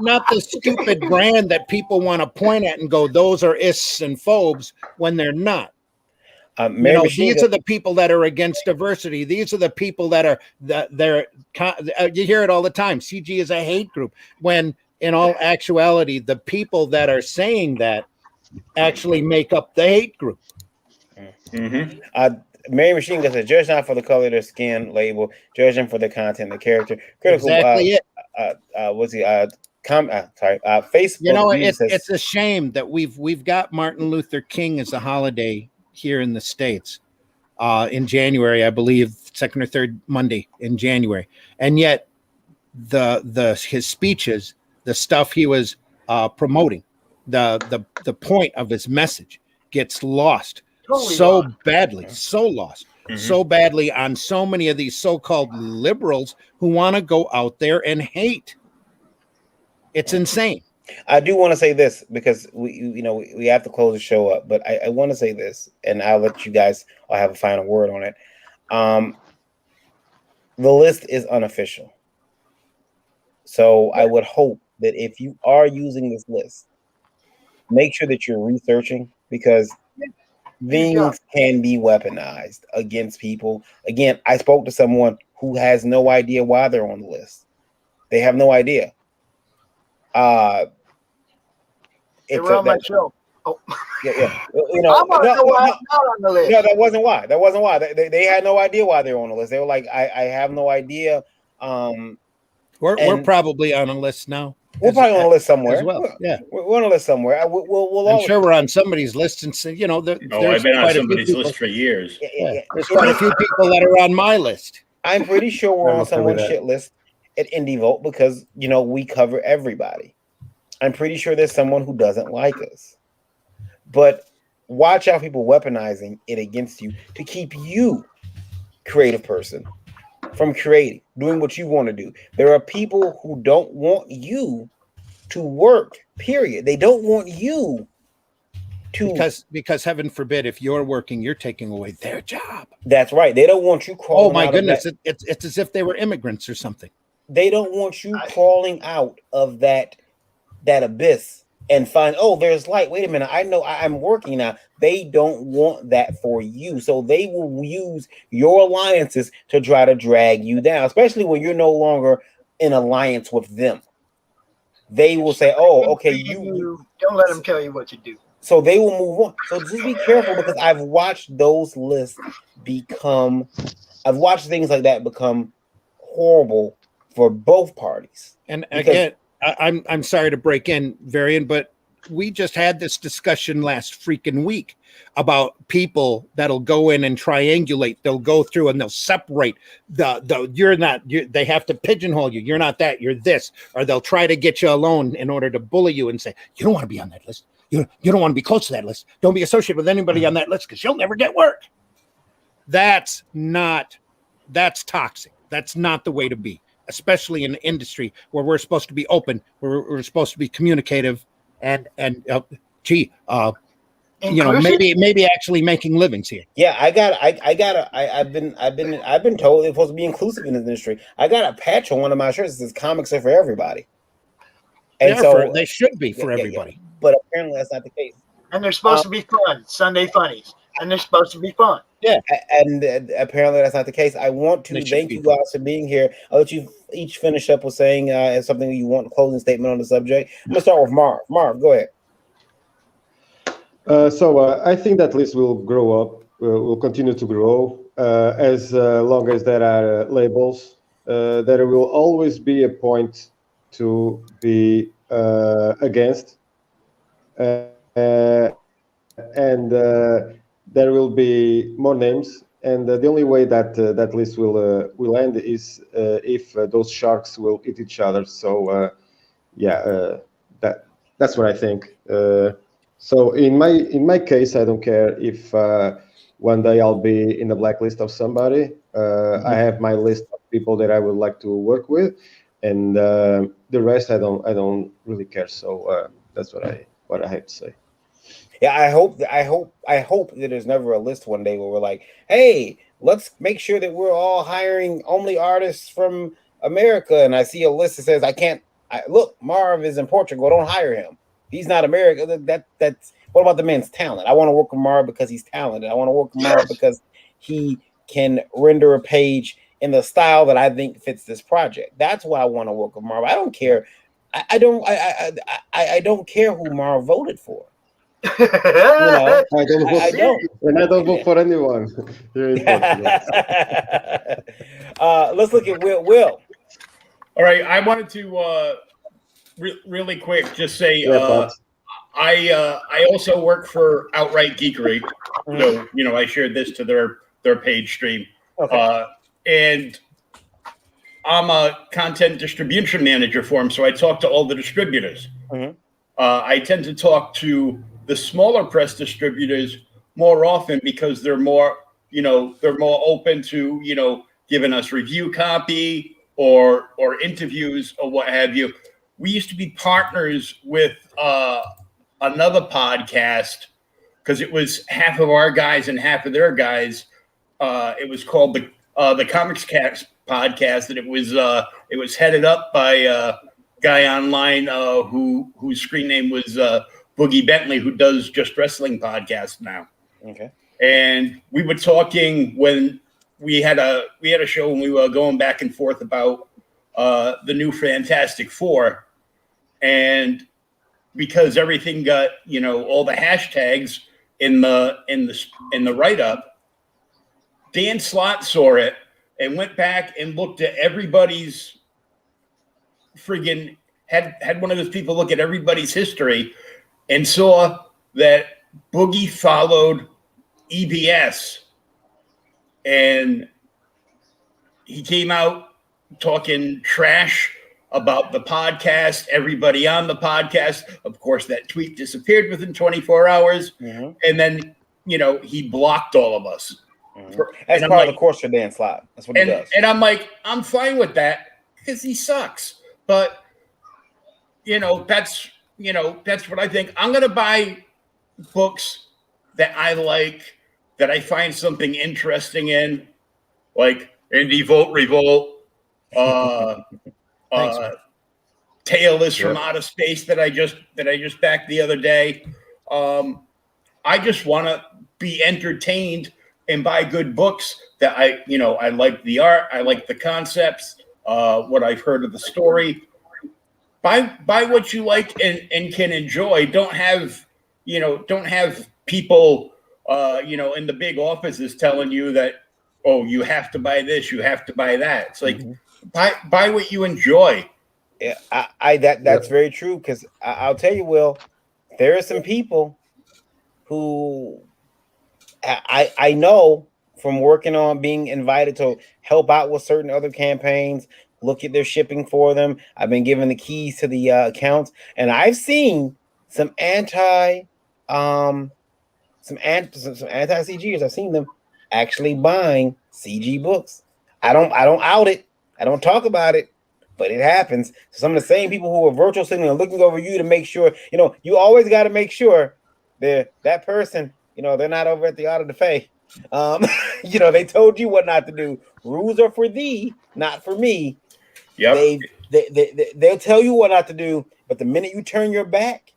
Not the stupid brand that people want to point at and go, those are ists and phobes, when they're not. These are the people that are against diversity. These are the people that are you hear it all the time. CG is a hate group, when in all actuality, the people that are saying that actually make up the hate group. Mm-hmm. Mary Machine Gun says, judge not for the color of their skin label, judge them for the content, the character. Critical. Exactly it. Facebook. It's a shame that we've got Martin Luther King as a holiday here in the States in January, I believe, second or third Monday in January, and yet his speeches, the stuff he was promoting, the point of his message gets lost. So badly on so many of these so-called liberals who want to go out there and hate. It's insane. I do want to say this, because we have to close the show up, but I want to say this, and I'll let you guys all have a final word on it. The list is unofficial, so I would hope that if you are using this list, make sure that you're researching, because things can be weaponized against people. Again, I spoke to someone who has no idea why they're on the list. They have no idea. They were on my show. Oh. Yeah. I want to know why I'm not on the list. No, that wasn't why. They had no idea why they were on the list. They were like, I have no idea. We're probably on a list now. We're probably on a list somewhere. As well. Yeah, we're on a list somewhere. I'm sure we're on somebody's list, and there's I've been on somebody's list for years. There's quite a few people that are on my list. I'm pretty sure we're on someone's shit list at Indie Vote, because we cover everybody. I'm pretty sure there's someone who doesn't like us, but watch out, people weaponizing it against you to keep you, creative person, from creating, doing what you want to do. There are people who don't want you to work, period. They don't want you to, because heaven forbid, if you're working, you're taking away their job. That's right. They don't want you crawling. Oh my goodness, it's as if they were immigrants or something. They don't want you crawling out of that abyss and find, oh, there's light. Wait a minute, I know I'm working now. They don't want that for you. So they will use your alliances to try to drag you down, especially when you're no longer in alliance with them. they will say, "Oh, okay, you don't let them tell you what to do." So they will move on. So just be careful, because I've watched those lists become. I've watched things like that become horrible for both parties. And again, I'm sorry to break in, Varian, but we just had this discussion last freaking week about people that'll go in and triangulate. They'll go through and they'll separate they have to pigeonhole you. You're not that, you're this. Or they'll try to get you alone in order to bully you and say, you don't want to be on that list. You don't want to be close to that list. Don't be associated with anybody on that list because you'll never get work. That's toxic. That's not the way to be, especially in an industry where we're supposed to be open, where we're supposed to be communicative and maybe actually making livings here. Yeah, I've been told it's supposed to be inclusive in the industry. I got a patch on one of my shirts that says "Comics are for everybody," and they should be for everybody. Yeah. But apparently that's not the case. And they're supposed to be fun, Sunday funnies, and they're supposed to be fun. Yeah, and apparently that's not the case. I want to thank you guys for being here. I'll let you each finish up with saying something you want, a closing statement on the subject. I'm gonna start with Marv. Marv, go ahead. I think that list will grow up, will continue to grow as long as there are labels. There will always be a point to be against, and there will be more names. And the only way that that list will end is if those sharks will eat each other. So that's what I think. So in my case, I don't care if one day I'll be in the blacklist of somebody. I have my list of people that I would like to work with, and the rest I don't really care. So that's what I have to say. Yeah, I hope that there's never a list one day where we're like, hey, let's make sure that we're all hiring only artists from America. And I see a list that says look, Marv is in Portugal. Don't hire him. He's not American. That's what about the man's talent? I want to work with Marv because he's talented. I want to work with Marv because he can render a page in the style that I think fits this project. That's why I want to work with Marv. I don't care. I don't care who Marv voted for. I don't vote for anyone. Let's look at Will. All right, I wanted to really quick just say I also work for Outright Geekery, so I shared this to their page stream, and I'm a content distribution manager for them, so I talk to all the distributors. I tend to talk to the smaller press distributors more often because they're more open to, giving us review copy or interviews or what have you. We used to be partners with another podcast because it was half of our guys and half of their guys. It was called the Comics Cast podcast, and it was headed up by a guy online whose screen name was Boogie Bentley, who does Just Wrestling podcast now. Okay. And we were talking when we had a show when we were going back and forth about the new Fantastic Four, and because everything got all the hashtags in the write up, Dan Slott saw it and went back and looked at everybody's friggin' had one of those people look at everybody's history and saw that Boogie followed EBS, and he came out talking trash about the podcast, everybody on the podcast. Of course, that tweet disappeared within 24 hours. And then, he blocked all of us. That's part of the course for Dan Slott. That's what he does. And I'm like, I'm fine with that because he sucks. But, that's what I think. I'm going to buy books that I like, that I find something interesting in, like Indie Vote Revolt, Tale is from Outer Space that I just backed the other day. I just want to be entertained and buy good books that I like the art, I like the concepts, what I've heard of the story. buy what you like and can enjoy. Don't have people in the big offices telling you that, oh, you have to buy this, you have to buy that. It's like buy what you enjoy. Yeah, that's very true, because I'll tell you, Will, there are some people who I know from working on being invited to help out with certain other campaigns, look at their shipping for them. I've been given the keys to the accounts, and I've seen some anti CGs. I've seen them actually buying CG books. I don't out it. I don't talk about it, but it happens. So some of the same people who are virtual signaling are looking over you to make sure, you always got to make sure that person, they're not over at the Art of the Fae. They told you what not to do. Rules are for thee, not for me. Yep. They'll tell you what not to do, but the minute you turn your back,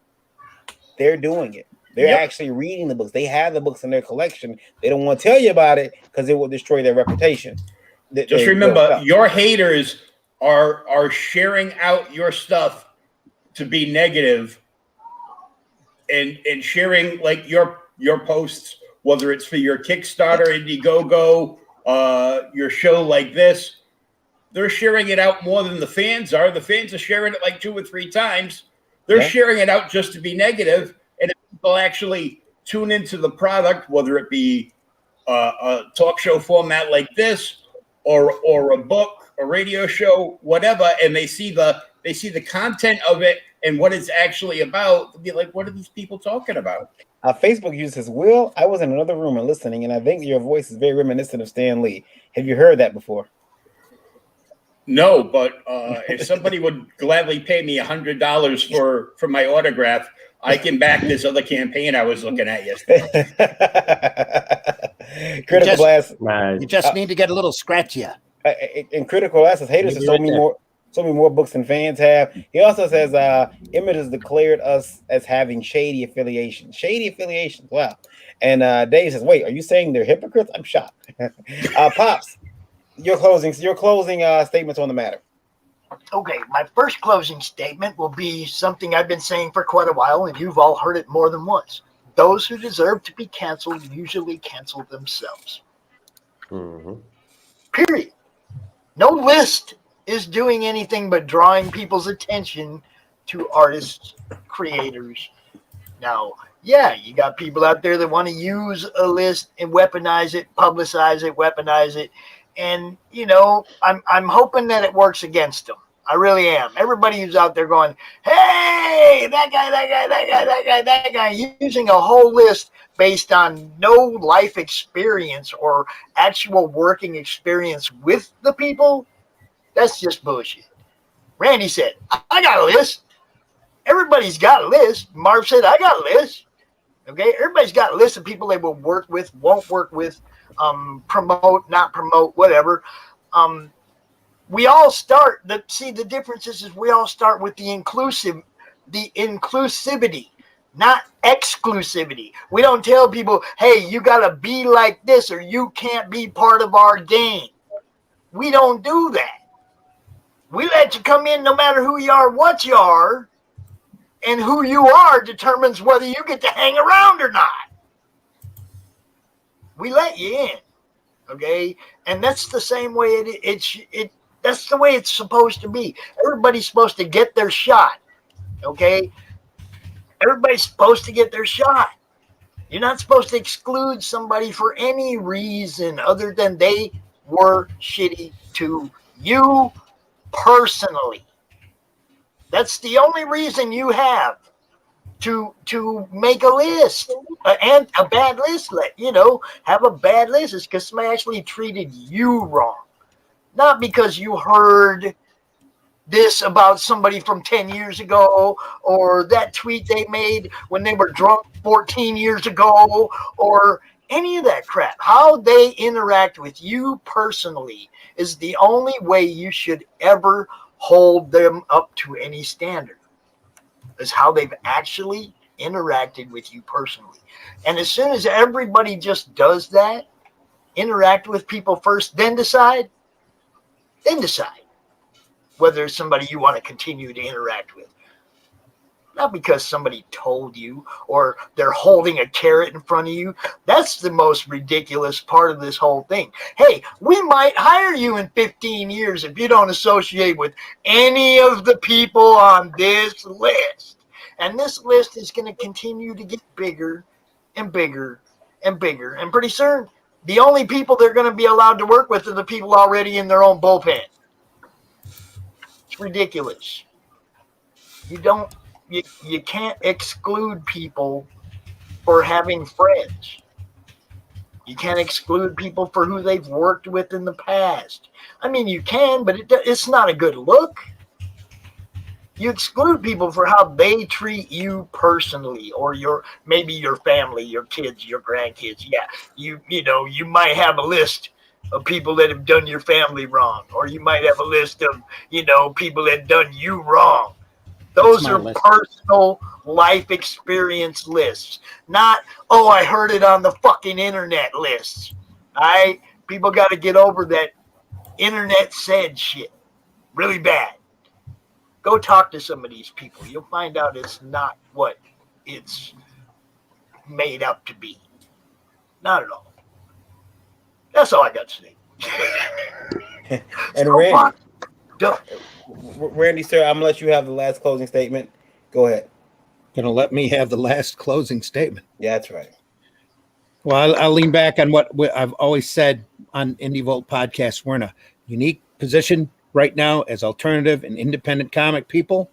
they're doing it. They're actually reading the books. They have the books in their collection. They don't want to tell you about it because it will destroy their reputation. Just remember, your haters are sharing out your stuff to be negative, and sharing like your posts, whether it's for your Kickstarter, Indiegogo, your show like this. They're sharing it out more than the fans are. The fans are sharing it like 2 or 3 times. They're sharing it out just to be negative. And if people actually tune into the product, whether it be a talk show format like this, or a book, a radio show, whatever, and they see the content of it and what it's actually about, they'll be like, what are these people talking about? Facebook user says, Will, I was in another room and listening, and I think your voice is very reminiscent of Stan Lee. Have you heard that before? No, but if somebody would gladly pay me $100 for my autograph, I can back this other campaign I was looking at yesterday. Critical Blast. You just need to get a little scratchier. And Critical Blast says haters have sold me more books than fans have. He also says Emmett has declared us as having shady affiliations. Shady affiliations. Wow. And Dave says, wait, are you saying they're hypocrites? I'm shocked. Pops, your closing statements on the matter. Okay, my first closing statement will be something I've been saying for quite a while, and you've all heard it more than once. Those who deserve to be canceled usually cancel themselves. Period. No list is doing anything but drawing people's attention to artists, creators. Now, you got people out there that want to use a list and weaponize it, publicize it, weaponize it. And, I'm hoping that it works against them. I really am. Everybody who's out there going, hey, that guy, using a whole list based on no life experience or actual working experience with the people, that's just bullshit. Randy said, I got a list. Everybody's got a list. Marv said, I got a list. Okay, everybody's got a list of people they will work with, won't work with, promote, not promote, whatever. We all start. The difference is we all start with the inclusivity, not exclusivity. We don't tell people, hey, you got to be like this or you can't be part of our game. We don't do that. We let you come in no matter who you are, what you are, and who you are determines whether you get to hang around or not. We let you in, okay? And that's the same way that's the way it's supposed to be. Everybody's supposed to get their shot, okay? Everybody's supposed to get their shot. You're not supposed to exclude somebody for any reason other than they were shitty to you personally. That's the only reason you have to make a list, and a bad list. Have a bad list is because somebody actually treated you wrong, not because you heard this about somebody from 10 years ago, or that tweet they made when they were drunk 14 years ago, or any of that crap. How they interact with you personally is the only way you should ever hold them up to any standard, is how they've actually interacted with you personally. And as soon as everybody just does that, interact with people first, then decide, whether it's somebody you want to continue to interact with. Not because somebody told you or they're holding a carrot in front of you. That's the most ridiculous part of this whole thing. Hey, we might hire you in 15 years if you don't associate with any of the people on this list. And this list is going to continue to get bigger and bigger and bigger. And pretty soon, the only people they're going to be allowed to work with are the people already in their own bullpen. It's ridiculous. You can't exclude people for having friends. You can't exclude people for who they've worked with in the past. I mean, you can, but it's not a good look. You exclude people for how they treat you personally, or maybe your family, your kids, your grandkids. Yeah, you might have a list of people that have done your family wrong, or you might have a list of people that have done you wrong. Those are personal life experience lists, not, oh, I heard it on the fucking internet lists. All right? People got to get over that internet said shit really bad. Go talk to some of these people. You'll find out it's not what it's made up to be. Not at all. That's all I got to say. And Randy. Randy, sir, I'm gonna let you have the last closing statement. Go ahead. Gonna let me have the last closing statement. Yeah, that's right. Well, I'll lean back on what I've always said on Indie Vault podcast. We're in a unique position right now as alternative and independent comic people.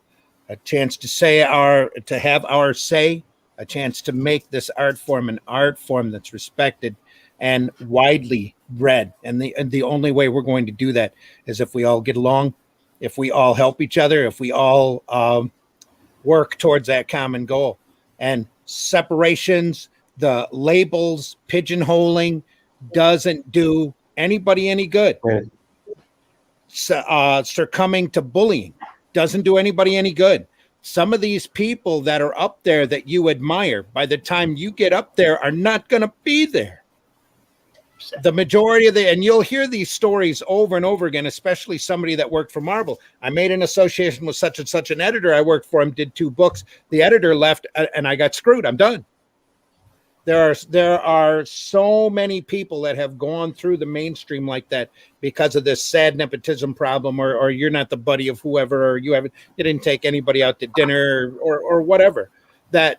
A chance to have our say, a chance to make this art form an art form that's respected and widely read. And the only way we're going to do that is if we all get along, if we all help each other, if we all work towards that common goal. And separations, the labels, pigeonholing doesn't do anybody any good. Right. Succumbing to bullying doesn't do anybody any good. Some of these people that are up there that you admire, by the time you get up there, are not going to be there. The majority of and you'll hear these stories over and over again, especially somebody that worked for Marvel. I made an association with such and such an editor. I worked for him, did 2 books. The editor left and I got screwed. I'm done. There are so many people that have gone through the mainstream like that because of this sad nepotism problem, or you're not the buddy of whoever, or you didn't take anybody out to dinner or whatever. That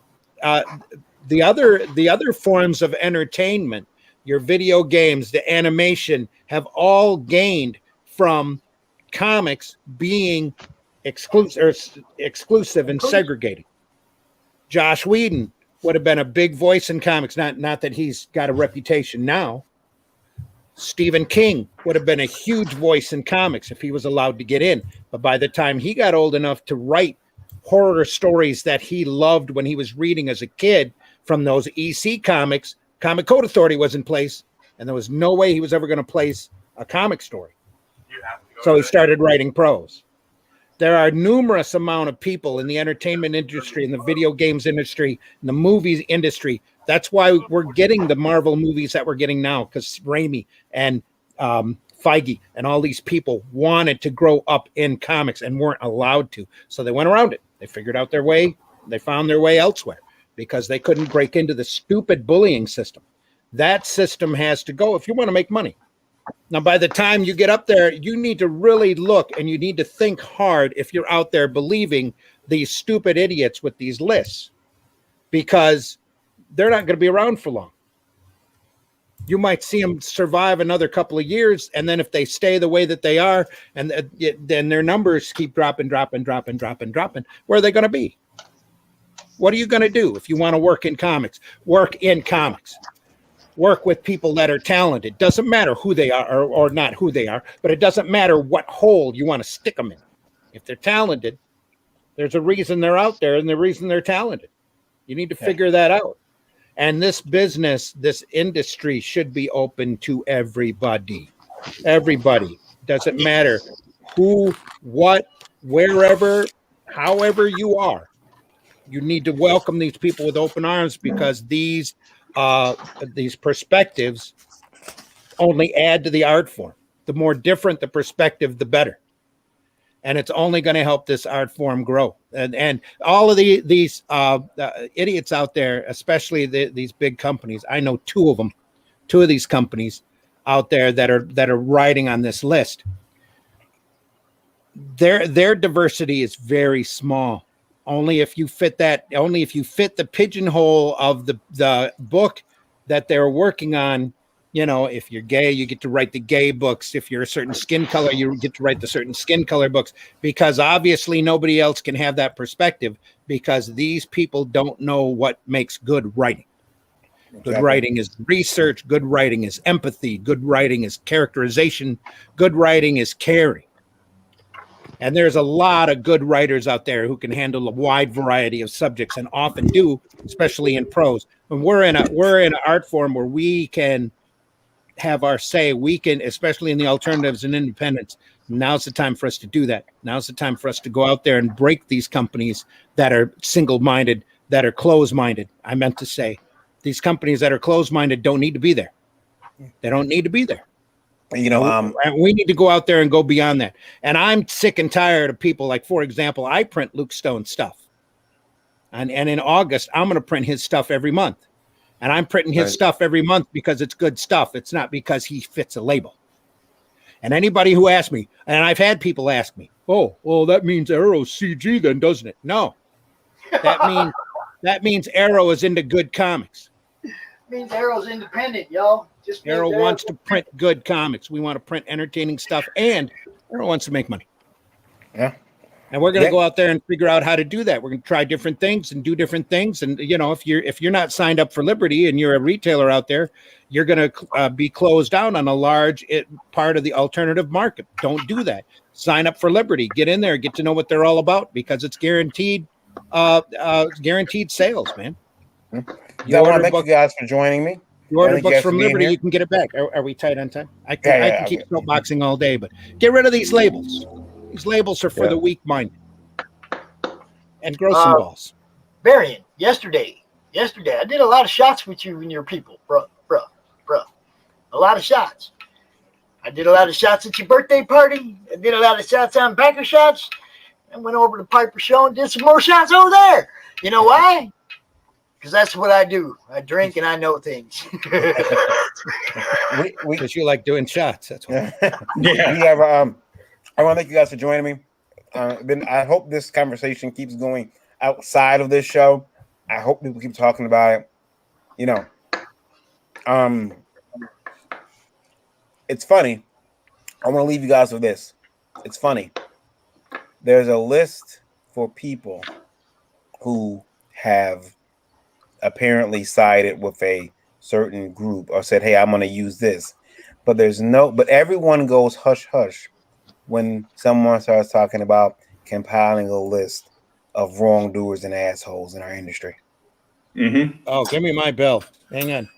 the other forms of entertainment, your video games, the animation, have all gained from comics being exclusive and segregated. Josh Whedon would have been a big voice in comics, not that he's got a reputation now. Stephen King would have been a huge voice in comics if he was allowed to get in. But by the time he got old enough to write horror stories that he loved when he was reading as a kid from those EC comics, Comic Code Authority was in place, and there was no way he was ever going to place a comic story. So he started writing prose. There are numerous amount of people in the entertainment industry, in the video games industry, in the movies industry. That's why we're getting the Marvel movies that we're getting now, because Raimi and Feige and all these people wanted to grow up in comics and weren't allowed to. So they went around it. They figured out their way. They found their way elsewhere because they couldn't break into the stupid bullying system. That system has to go if you want to make money. Now, by the time you get up there, you need to really look and you need to think hard if you're out there believing these stupid idiots with these lists, because they're not going to be around for long. You might see them survive another couple of years, and then if they stay the way that they are, and then their numbers keep dropping, where are they going to be? What are you going to do if you want to work in comics? Work in comics. Work with people that are talented. Doesn't matter who they are or not who they are, but it doesn't matter what hole you want to stick them in. If they're talented, there's a reason they're out there and the reason they're talented. You need to figure that out. And this business, this industry should be open to everybody. Everybody. Doesn't matter who, what, wherever, however you are. You need to welcome these people with open arms, because these perspectives only add to the art form. The more different the perspective, the better. and it's only going to help this art form grow. And all of these idiots out there, especially these big companies, I know two of these companies out there that are riding on this list. Their diversity is very small. Only if you fit the pigeonhole of the book that they're working on. You know, if you're gay, you get to write the gay books. If you're a certain skin color, you get to write the certain skin color books, because obviously nobody else can have that perspective, because these people don't know what makes good writing. Good writing is research. Good writing is empathy. Good writing is characterization. Good writing is caring. And there's a lot of good writers out there who can handle a wide variety of subjects, and often do, especially in prose. And we're in an art form where we can have our say. We can, especially in the alternatives and independents. Now's the time for us to do that. Now's the time for us to go out there and break these companies that are single-minded, that are closed-minded. I meant to say, these companies that are closed-minded don't need to be there. They don't need to be there. You know, we need to go out there and go beyond that. And I'm sick and tired of people like, for example, I print Luke Stone stuff. And in August, I'm going to print his stuff every month. And I'm printing his stuff every month because it's good stuff. It's not because he fits a label. And anybody who asks me, and I've had people ask me, oh, well, that means Arrow's CG then, doesn't it? No. That means Arrow is into good comics. Means Arrow's independent, y'all. Just Arrow wants to print good comics. We want to print entertaining stuff, and Arrow wants to make money. Yeah. And we're going to go out there and figure out how to do that. We're going to try different things and do different things. And, you know, if you're not signed up for Liberty and you're a retailer out there, you're going to be closed down on a large part of the alternative market. Don't do that. Sign up for Liberty. Get in there, get to know what they're all about, because it's guaranteed sales, man. I want to thank you guys for joining me. You order books from Liberty, you can get it back. Are we tight on time? I can keep soapboxing all day, but get rid of these labels. These labels are for the weak-minded. And grow some balls. Varian, yesterday, I did a lot of shots with you and your people, bro. A lot of shots. I did a lot of shots at your birthday party. I did a lot of shots on Backer Shots. I went over to Piper Show and did some more shots over there. You know why? Because that's what I do. I drink and I know things. Because you like doing shots. That's why. Yeah. I want to thank you guys for joining me. I hope this conversation keeps going outside of this show. I hope people keep talking about it. You know, it's funny. I want to leave you guys with this. It's funny. There's a list for people who have apparently sided with a certain group or said, hey, I'm going to use this. But everyone goes hush hush when someone starts talking about compiling a list of wrongdoers and assholes in our industry. Mm-hmm. Oh, give me my bell. Hang on.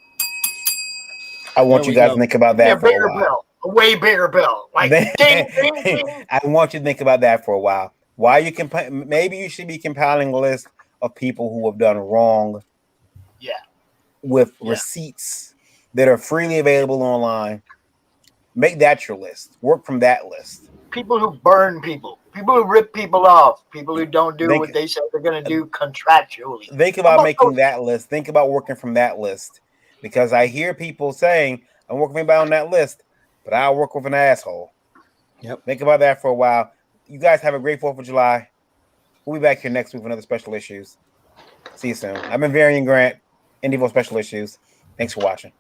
I want you guys to think about that for a while. Bell. A way bigger bell. Like ding, ding, ding. I want you to think about that for a while. Why you maybe you should be compiling a list of people who have done wrong. Yeah. With receipts that are freely available online. Make that your list. Work from that list. People who burn people who rip people off, people who don't do what they said they're going to do contractually. Think about making that list. Think about working from that list, because I hear people saying, I'm working on that list, but I'll work with an asshole. Yep. Think about that for a while. You guys have a great 4th of July. We'll be back here next week with another special issues. See you soon. I've been Varian Grant, Indie Special Issues. Thanks for watching.